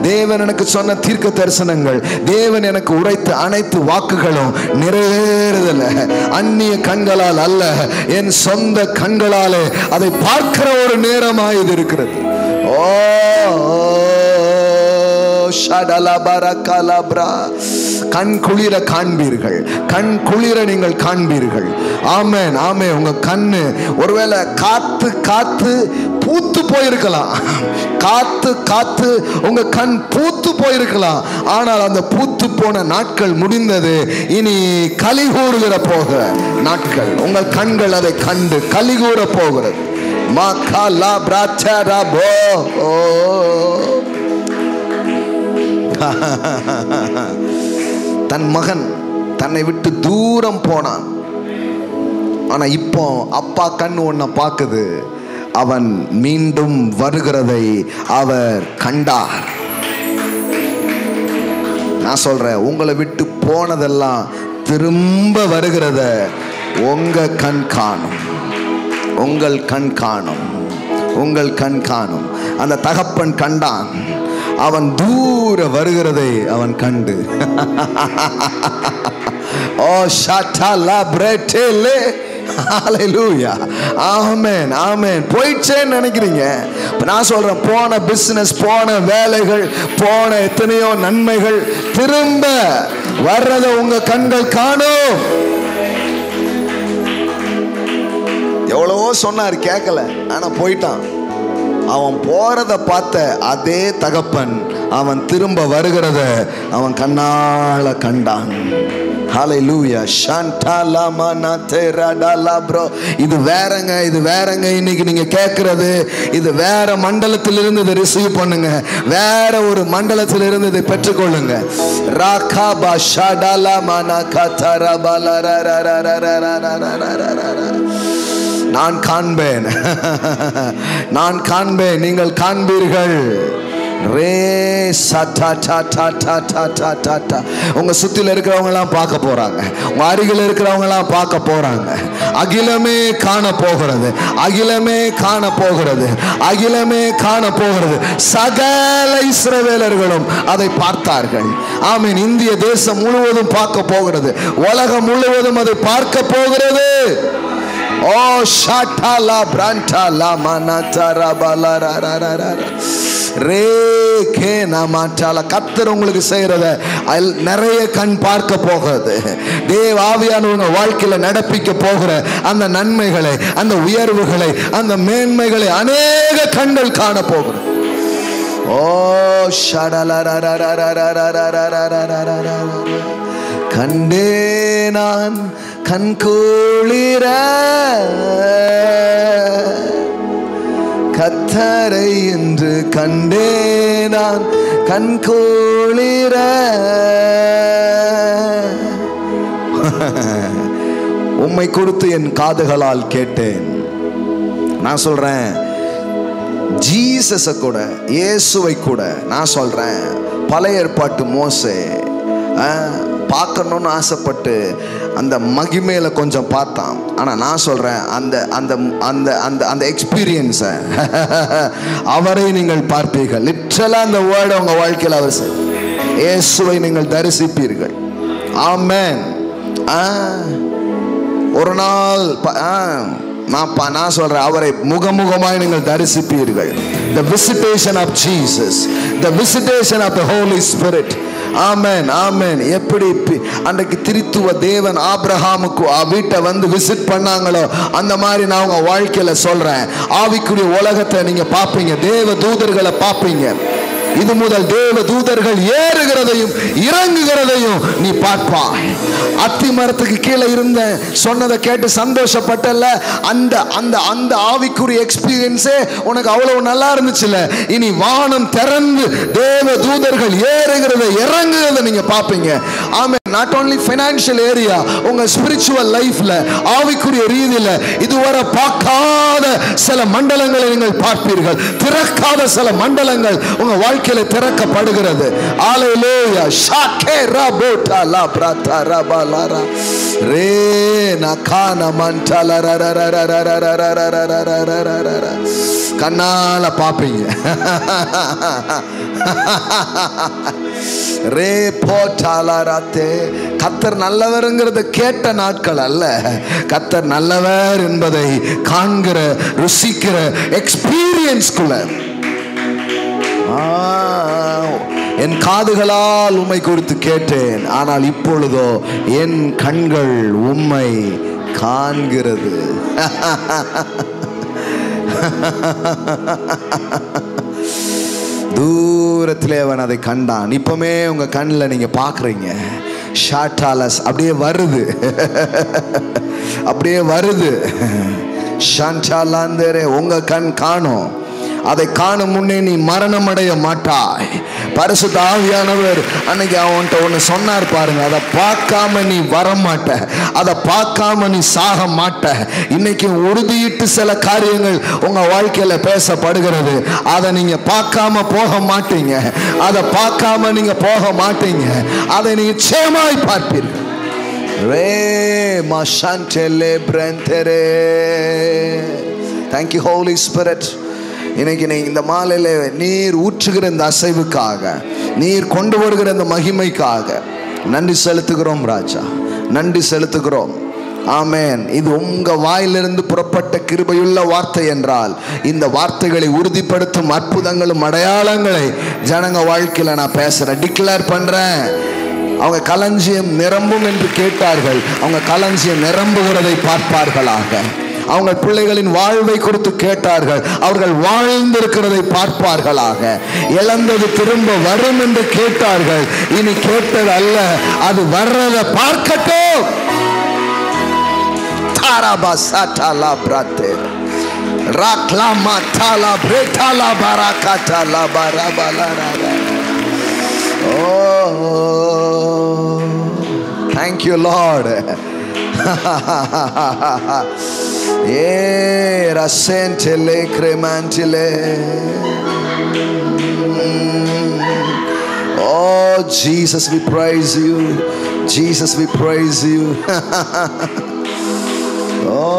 தேவன் எனக்கு சொன்ன தீர்க்க தரிசனங்கள், தேவன் எனக்கு உரைத்த அனைத்து வாக்குகளும் நிறைவேறுதல. அந்நிய கண்களால் அல்ல, என் சொந்த கண்களாலே அதை பார்க்கிற ஒரு நேரமாய் இது இருக்கிறது. ஓ கண் குளிர காண்பீர்கள். கண் குளிர நீங்கள் காண்பீர்கள். ஆமென். ஆமே. உங்க கண்ணு ஒருவேளை காத்து பூத்து போயிருக்கலாம். காத்து உங்க கண் பூத்து போயிருக்கலாம். ஆனால் அந்த பூத்து போன நாட்கள் முடிந்தது. இனி கலிகூறுகிற போக நாட்கள். உங்கள் கண்கள் அதை கண்டு கலிகூற போகிறது. தன் மகன் தன்னை விட்டு தூரம் போனான். ஆனா இப்போ அப்பா கண் ஒன்ன பார்க்குது. அவன் மீண்டும் வருகிறதை அவர் கண்டார். நான் சொல்றேன், உங்களை விட்டு போனதெல்லாம் திரும்ப வருகிறத உங்க கண் காணும். உங்கள் கண் காணும். உங்கள் கண் காணும். அந்த தகப்பன் கண்டான். அவன் தூர வருகிறதை அவன் கண்டு ஓ ஷாட்டா பிரேட்டேலே. ஹalleluya. ஆமென். ஆமென். போயிடுச்சேன்னு நினைக்கிறீங்க. நான் சொல்றேன், போன பிசினஸ், போன வேலைகள், போன எத்தனையோ நன்மைகள் திரும்ப வர்றத உங்க கண்கள் காணும். எவ்வளவோ சொன்னார், கேட்கல. ஆனா போயிட்டான். அவன் போறத பார்த்த அதே தகப்பன் அவன் திரும்ப வருகிறத அவன் கண்ணால கண்டான். ஹalleluya. இது வேறங்க. இன்னைக்கு நீங்க கேட்கிறது இது வேற மண்டலத்திலிருந்து இதை ரிசீவ் பண்ணுங்க. வேற ஒரு மண்டலத்திலிருந்து இதை பெற்றுக்கொள்ளுங்க. நான் காண்பேன். நான் காண்பேன். நீங்கள் காண்பீர்கள். உங்க சுத்தில இருக்கிறவங்க எல்லாம் பார்க்க போறாங்க. உங்க அருகில் இருக்கிறவங்க எல்லாம் பார்க்க போறாங்க. அகிலமே காண போகிறது. அகிலமே காண போகிறது. அகிலமே காண போகிறது. சகல இஸ்ரவேலர்களும் அதை பார்த்தார்கள். ஆமென். இந்திய தேசம் முழுவதும் பார்க்க போகிறது. உலகம் முழுவதும் அதை பார்க்க போகிறது. ஓ ஷாட்டா பிராண்டா லா மனதரா பலரரரரர ரேகே நாமாட்டால. கர்த்தர் உங்களுக்கு செய்யறத நிறைய கண் பார்க்க போகிறது. தேவ ஆவியானவங்க வாழ்க்கையில நடப்பிக்க போகிற அந்த நன்மைகளை, அந்த உயர்வுகளை, அந்த மேன்மைகளை அநேக கண்கள் காண போகிறது. ஓ கண்டே நான் கண்குளிர கத்தரை என்று கண்டே நான் கண்குளிர உம்மை குறித்து என் காதுகளால் கேட்டேன். நான் சொல்றேன், ஜீசஸை கூட, இயேசுவை கூட நான் சொல்றேன், பழைய ஏற்பாட்டு மோசே பார்க்கணும்னு ஆசைப்பட்டு அந்த மகிமையில கொஞ்சம் பார்த்தான். ஆனால் நான் சொல்றேன், அந்த அந்த அந்த அந்த அந்த எக்ஸ்பீரியன்ஸை அவரை நீங்கள் பார்ப்பீர்கள். லிட்டரலாக அந்த வேர்டு உங்கள் வாழ்க்கையில் அவர் இயேசுவை நீங்கள் தரிசிப்பீர்கள். ஆமென். ஒரு நாள் நான் சொல்றேன், அவரை முகமுகமாய் நீங்கள் தரிசிப்பீர்கள். The visitation of Jesus, the visitation of the Holy Spirit. ஆமென், ஆமென். எப்படி அன்றைக்கு திரித்துவ தேவன் ஆபிரகாமுக்கு வீட்டை வந்து விசிட் பண்ணாங்களோ அந்த மாதிரி நான் உங்க வாழ்க்கையில சொல்றேன், ஆவிக்குரிய உலகத்தை நீங்க பார்ப்பீங்க, தேவ தூதர்களை பார்ப்பீங்க. இது முதல் தேவ தூதர்கள் ஏறுகிறதையும் இறங்குகிறதையும் நீ பார்ப்பாய். அத்தி மரத்துக்கு கீழே இருந்த சொன்னதை கேட்டு சந்தோஷப்பட்டல, அந்த அந்த அந்த ஆவிக்குரிய எக்ஸ்பீரியன்ஸே உனக்கு அவ்வளவு நல்லா இருந்துச்சுல. இனி வானம் திறந்து தேவ தூதர்கள் ஏறுகிறதை இறங்குகிறதை நீங்க பார்ப்பீங்க. ஆமென். நாட் ஓன்லி ஃபைனான்சியல் ஏரியா, உங்க ஸ்பிரிச்சுவல் லைஃப்ல, ஆவிக்குரிய ரீதியில இதுவரை பார்க்காத சில மண்டலங்களை நீங்கள் பார்ப்பீர்கள். திறக்காத சில மண்டலங்கள் உங்க வாழ்க்கையில திறக்கப்படுகிறது. அல்லேலூயா. ஷாகே ரபோட்டா லா பிரதா ரபாலாரா ரே நகான மண்டல கண்ணால பாப்பீங்க. ரே போட்டாலாராத்தே. கர்த்தர் நல்லவர்ங்கிறத கேட்ட நாட்கள் அல்ல, கர்த்தர் நல்லவர் என்பதை காண்கிற, ருசிக்கிற எக்ஸ்பீரியன்ஸ்குள்ள. என் காதுகளால் உம்மை குறித்து கேட்டேன், ஆனால் இப்பொழுதோ என் கண்கள் உம்மை காண்கிறது. தூரத்திலே அவன் அதை கண்டான். இப்பவுமே உங்க கண்ணில் நீங்க பாக்குறீங்க. ஷாட்டாலஸ் அப்படியே வருது, அப்படியே வருது. ஷாண்டாலாந்தரே உங்க கண் காணும். அதை காணும் முன்னே நீ மரணம் அடைய மாட்டாய். பரிசுத்த ஆவியானவர் அன்னைக்கு அவன்கிட்ட ஒன்று சொன்னார் பாருங்க, அதை பார்க்காம நீ வரமாட்ட, அதை பார்க்காம நீ சாக மாட்ட. இன்னைக்கு உறுதியிட்டு சில காரியங்கள் உங்க வாழ்க்கையில பேசப்படுகிறது. அதை நீங்க பார்க்காம போக மாட்டீங்க, அதை பார்க்காம நீங்க போக மாட்டீங்க, அதை நீங்க நிச்சயமாய் பார்ப்பீர்கள். ரே மஷான்டெலே பிரந்தரே. Thank you Holy Spirit. இன்னைக்கு நீ இந்த மாலையில நீர் ஊற்றுகிற இந்த அசைவுக்காக, நீர் கொண்டு வருகிற இந்த மகிமைக்காக நன்றி செலுத்துகிறோம் ராஜா, நன்றி செலுத்துகிறோம். ஆமென். இது உங்க வாயிலிருந்து புறப்பட்ட கிருபையுள்ள வார்த்தை என்றால், இந்த வார்த்தைகளை உறுதிப்படுத்தும் அற்புதங்களும் அடையாளங்களை ஜனங்க வாழ்க்கையில நான் பேசுறேன், டிக்ளேர் பண்றேன். அவங்க களஞ்சியம் நிரம்பும் என்று கேட்டார்கள், அவங்க களஞ்சியம் நிரம்புகிறதை பார்ப்பார்களாக. அவங்க பிள்ளைகளின் வாழ்வை குறித்து கேட்டார்கள், அவர்கள் வாழ்ந்திருக்கிறதை பார்ப்பார்களாக. இழந்தது திரும்ப வரும் என்று கேட்டார்கள், இனி கேட்டது அல்ல, அது வர்றதை பார்க்கட்டும். தாராபாசாட்டாலா பிரதே ராக்லாமா தாலா பிரேட்டாலா பாராகாட்டாலா பாராபாலாரா. Oh, thank you Lord. Rasentele cremantile. Oh Jesus, we praise you. Jesus, we praise you. Oh,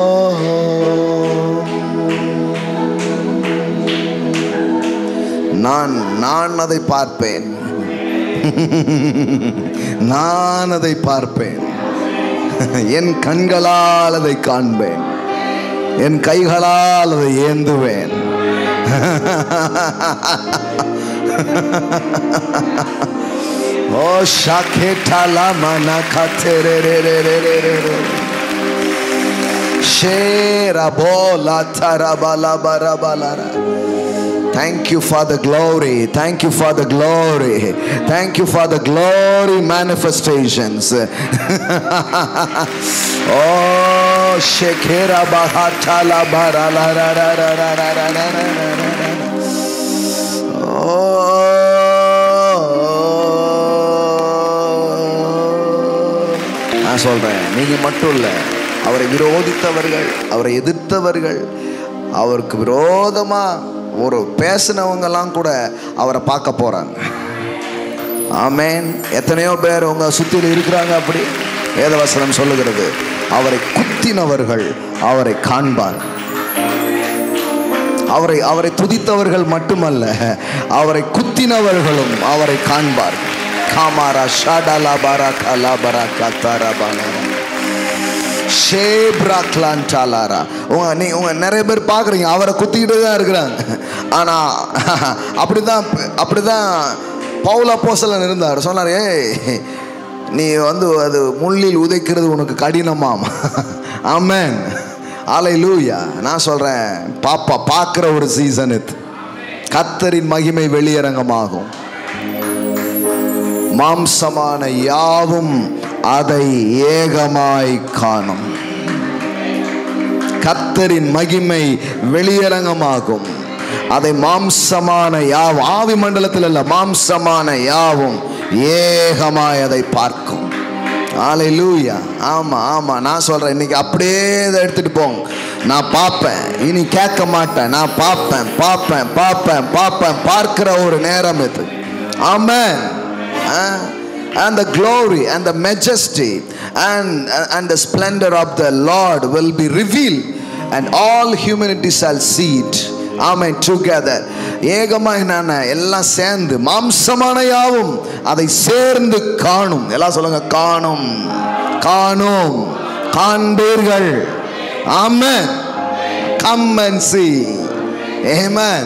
நான் அதை பார்ப்பேன், நான் அதை பார்ப்பேன், என் கண்களால் அதை காண்பேன், என் கைகளால் அதை ஏந்துவேன். ஓ ஷாகேட்டாலா மனா கத்தேரேரேரேரேரே ஷேரா போலா தரபாலா பரபாலாரா. Thank you for the glory. Thank you for the glory. Thank you for the glory manifestations. Oh, shekera bahatala barala ra ra ra ra ra ra ra ra. Oh, நான் சொல்றேன், நீங்க மட்டும் இல்ல, அவரை விரோதித்தவர்கள், அவரை எதிர்த்தவர்கள், அவருக்கு விரோதமா ஒரு பேசினவங்கெல்லாம் கூட அவரை பார்க்க போறாங்க. ஆமென். எத்தனையோ பேர் உங்க சுத்தியில் இருக்கிறாங்க. அப்படி வேதவசனம் சொல்லுகிறது, அவரை குத்தினவர்கள் அவரை காண்பார். அவரை துதித்தவர்கள் மட்டுமல்ல, அவரை குத்தினவர்களும் அவரை காண்பார். காமாரா ஷாடாலா பாராகா லாபரா கத்தாராபானா ஷேப்ரா கிளான்டாலாரா. உங்க நிறைய பேர் பார்க்குறீங்க, அவரை குத்திக்கிட்டு தான் இருக்கிறாங்க. ஆனால் அப்படிதான் பவுல் அப்போஸ்தலன் இருந்தார். சொன்னார், ஏய் நீ அது முள்ளில் உதைக்கிறது உனக்கு கடினமாம். ஆமென். அல்லேலூயா. நான் சொல்றேன், பார்க்கிற ஒரு சீசன் இது. கர்த்தரின் மகிமை வெளியரங்கமாகும். மாம்சமான யாவும் அதை ஏகமாய் காணும். கர்த்தரின் மகிமை வெளியரங்கமாகும். அதை மாம்சமான யாவும், ஆவி மண்டலத்தில் அல்ல, மாம்சமான யாவும் ஏகமாய் அதை பார்க்கும். அல்லேலூயா. ஆமா ஆமா, நான் சொல்றேன், இன்னைக்கு அப்படியே இதை எடுத்துட்டு போங்க. நான் பார்ப்பேன், இனி கேட்க மாட்டேன். நான் பார்ப்பேன் பார்ப்பேன் பார்ப்பேன் பார்ப்பேன் பார்க்கிற ஒரு நேரம் இது. ஆமென். And the glory and the majesty and the splendor of the Lord will be revealed, and all humanity shall see it. Amen. Together, ஏகமாய் நான் எல்லாம் சேர்ந்து, மாம்சமான யாவும் அதை சேர்ந்து காணும். எல்லாம் சொல்லுங்க, காணும் காணும் காண்பீர்கள். ஆமென். Come and see. Amen.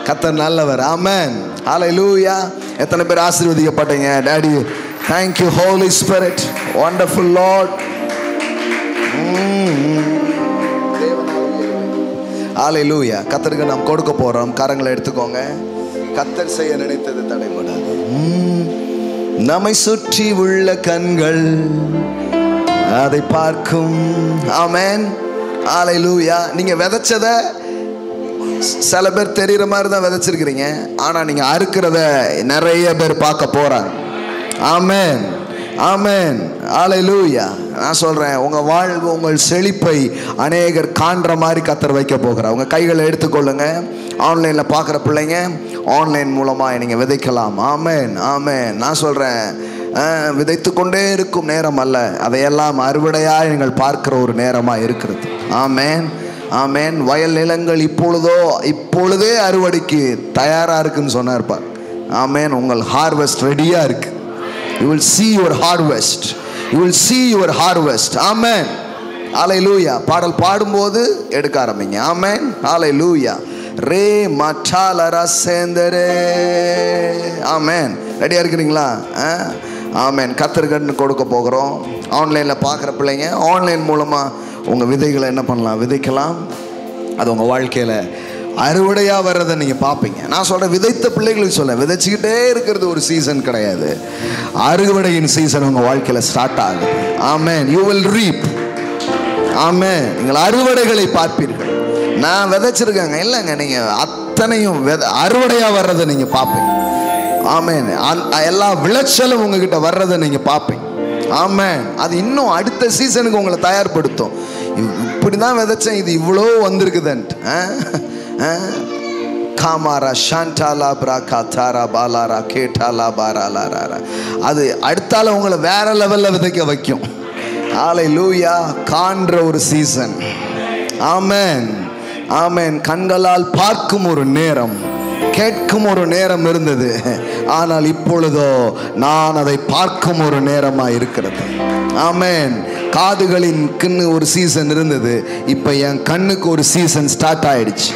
கர்த்தர் நல்லவர். ஆமென். ஹல்லேலூயா. எத்தனை பேர் ஆசீர்வதிக்கப்பட்டீங்க? Daddy, thank you Holy Spirit, wonderful Lord. ஹல்லேலூயா. கர்த்தருக்கு நாம் கொடுக்க போறோம். கரங்களை எடுத்துக்கோங்க. கர்த்தர் செய்ய நினைத்தது தடைபடாது. நம்மை சுற்றி உள்ள கண்கள் அதை பார்க்கும். ஆமென். ஹல்லேலூயா. நீங்க விதைச்சத சில பேர் தெரிகிற மாதிரி தான் விதைச்சிருக்கிறீங்க, ஆனா நீங்க அறுக்கிறத நிறைய பேர் பார்க்க போறாங்க. ஆமென் ஆமென். ஹல்லேலூயா. நான் சொல்றேன், உங்க வாழ்வு, உங்கள் செழிப்பை அநேகர் காண்ற மாதிரி கர்த்தர் வைக்க போகிறார். உங்க கைகளை எடுத்துக்கொள்ளுங்க. ஆன்லைன்ல பார்க்குற பிள்ளைங்க, ஆன்லைன் மூலமா நீங்க விதைக்கலாம். ஆமென் ஆமென். நான் சொல்றேன், விதைத்து கொண்டே இருக்கும் நேரம் அல்ல, அதையெல்லாம் அறுவடையாய் நீங்கள் பார்க்கிற ஒரு நேரமா இருக்கிறது. ஆமென் ஆமென். வயல் நிலங்கள் இப்பொழுதே அறுவடைக்கு தயாரா இருக்குன்னு சொன்னார் பார். ஆமென். உங்கள் ஹார்வெஸ்ட் ரெடியா இருக்கு. You will see your harvest. You will see your harvest. Amen. Hallelujah. பாடல் பாடும்போது எடுக்க ஆரம்பிங்க. ஆமென். Hallelujah. ரே மச்சாலரா சேந்தரே. ஆமென். ரெடியா இருக்கிறீங்களா? ஆமென். கர்த்தருக்கு கொடுக்க போகிறோம். ஆன்லைன்ல பார்க்குற பிள்ளைங்க, ஆன்லைன் மூலமா உங்க விதைகளை என்ன பண்ணலாம்? விதைக்கலாம். அது உங்க வாழ்க்கையில அறுவடையா வர்றதை நீங்க பார்ப்பீங்க. நான் சொல்றேன், விதைத்த பிள்ளைகளுக்கு சொல்ல, விதைச்சுக்கிட்டே இருக்கிறது ஒரு சீசன் கிடையாது, அறுவடையின் சீசன் உங்க வாழ்க்கையில ஸ்டார்ட் ஆகுது. ஆமென். You will reap. ஆமென். நீங்கள் அறுவடைகளை பார்ப்பீர்கள். நான் விதைச்சிருக்கேங்க இல்லைங்க, நீங்க அத்தனையும் அறுவடையா வர்றதை நீங்க பார்ப்பீங்க. ஆமென். எல்லா விளைச்சலும் உங்ககிட்ட வர்றதை நீங்க பார்ப்பீங்க. ஆமென். அது இன்னும் அடுத்த சீசனுக்கு உங்களை தயார்படுத்தும். இப்படிதான் விதைச்சேன், இது இவ்வளோ வந்திருக்குதுன்ட்டு. காமாரா ஷாண்டாலா பிரா தாரா பாலாரா கேட்டாலா பாராலாரா, அது அடுத்தால உங்களை வேற லெவல்ல விதைக்க வைக்கும். ஹல்லேலூயா. காண்ற ஒரு சீசன். ஆமென் ஆமென். கண்களால் பார்க்கும் ஒரு நேரம், கேட்கும் ஒரு நேரம் இருந்தது, ஆனால் இப்பொழுதோ நான் அதை பார்க்கும் ஒரு நேரமா இருக்கிறது. ஆமென். காதுகளின் ஒரு சீசன் இருந்தது, இப்ப என் கண்ணுக்கு ஒரு சீசன் ஸ்டார்ட் ஆயிடுச்சு.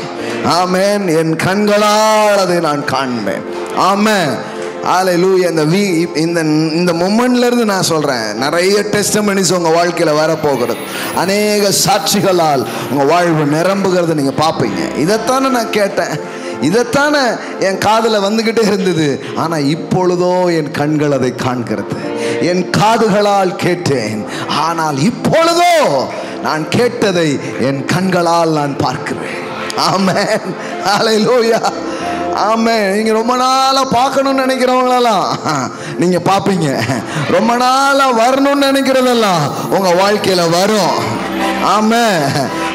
ஆமென். என் கண்களால் அதை நான் காண்பேன். ஆமென். ஹல்லேலூயா. இந்த மொமெண்ட்ல இருந்து நான் சொல்றேன், நிறைய டெஸ்டிமனிஸ் உங்க வாழ்க்கையில வரப்போகிறது. அநேக சாட்சிகளால் உங்க வாழ்வு நிரம்புகிறத நீங்க பார்ப்பீங்க. இதைத்தானே நான் கேட்டேன், இதைத்தானே என் காதுல வந்துகிட்டே இருந்தது, ஆனா இப்பொழுதோ என் கண்கள் அதை காண்கிறது. என் காதுகளால் கேட்டேன், ஆனால் இப்பொழுதோ நான் கேட்டதை என் கண்களால் நான் பார்க்கிறேன். ஆமென். ஹல்லேலூயா. ஆமென். நீங்க ரொம்ப நாளா பார்க்கணும்னு நினைக்கிறவங்களெல்லாம் நீங்க பார்ப்பீங்க. ரொம்ப நாளா வரணும்னு நினைக்கிறதெல்லாம் உங்க வாழ்க்கையில வரும். ஆமென்.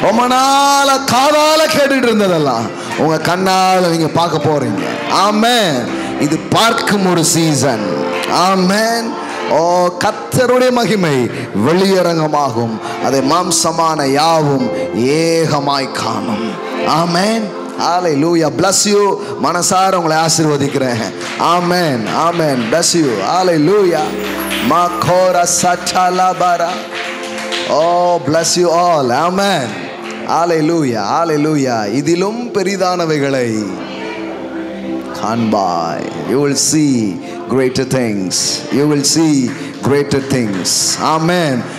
ரொம்ப நாளா காதால கேட்டுட்டு இருந்ததெல்லாம் உங்க கண்ணால நீங்க பார்க்க போறீங்க. ஆமென். இது பார்க்கும் ஒரு சீசன். ஆமென். ஓ, கர்த்தருடைய மகிமை வெளியரங்கமாகும், அதை மாம்சமான யாவும் ஏகமாய் காணும். ஆமென். ஹalleluya. bless you. மனசார உங்களை ஆசீர்வதிக்கிறேன். ஆமென். ஆமென். bless you. hallelujah. makora satalabara. Oh, bless you all. Amen. Hallelujah. Hallelujah. இதிலும் பெரிதானவைகளை காண்பாய். You will see greater things. You will see greater things. Amen.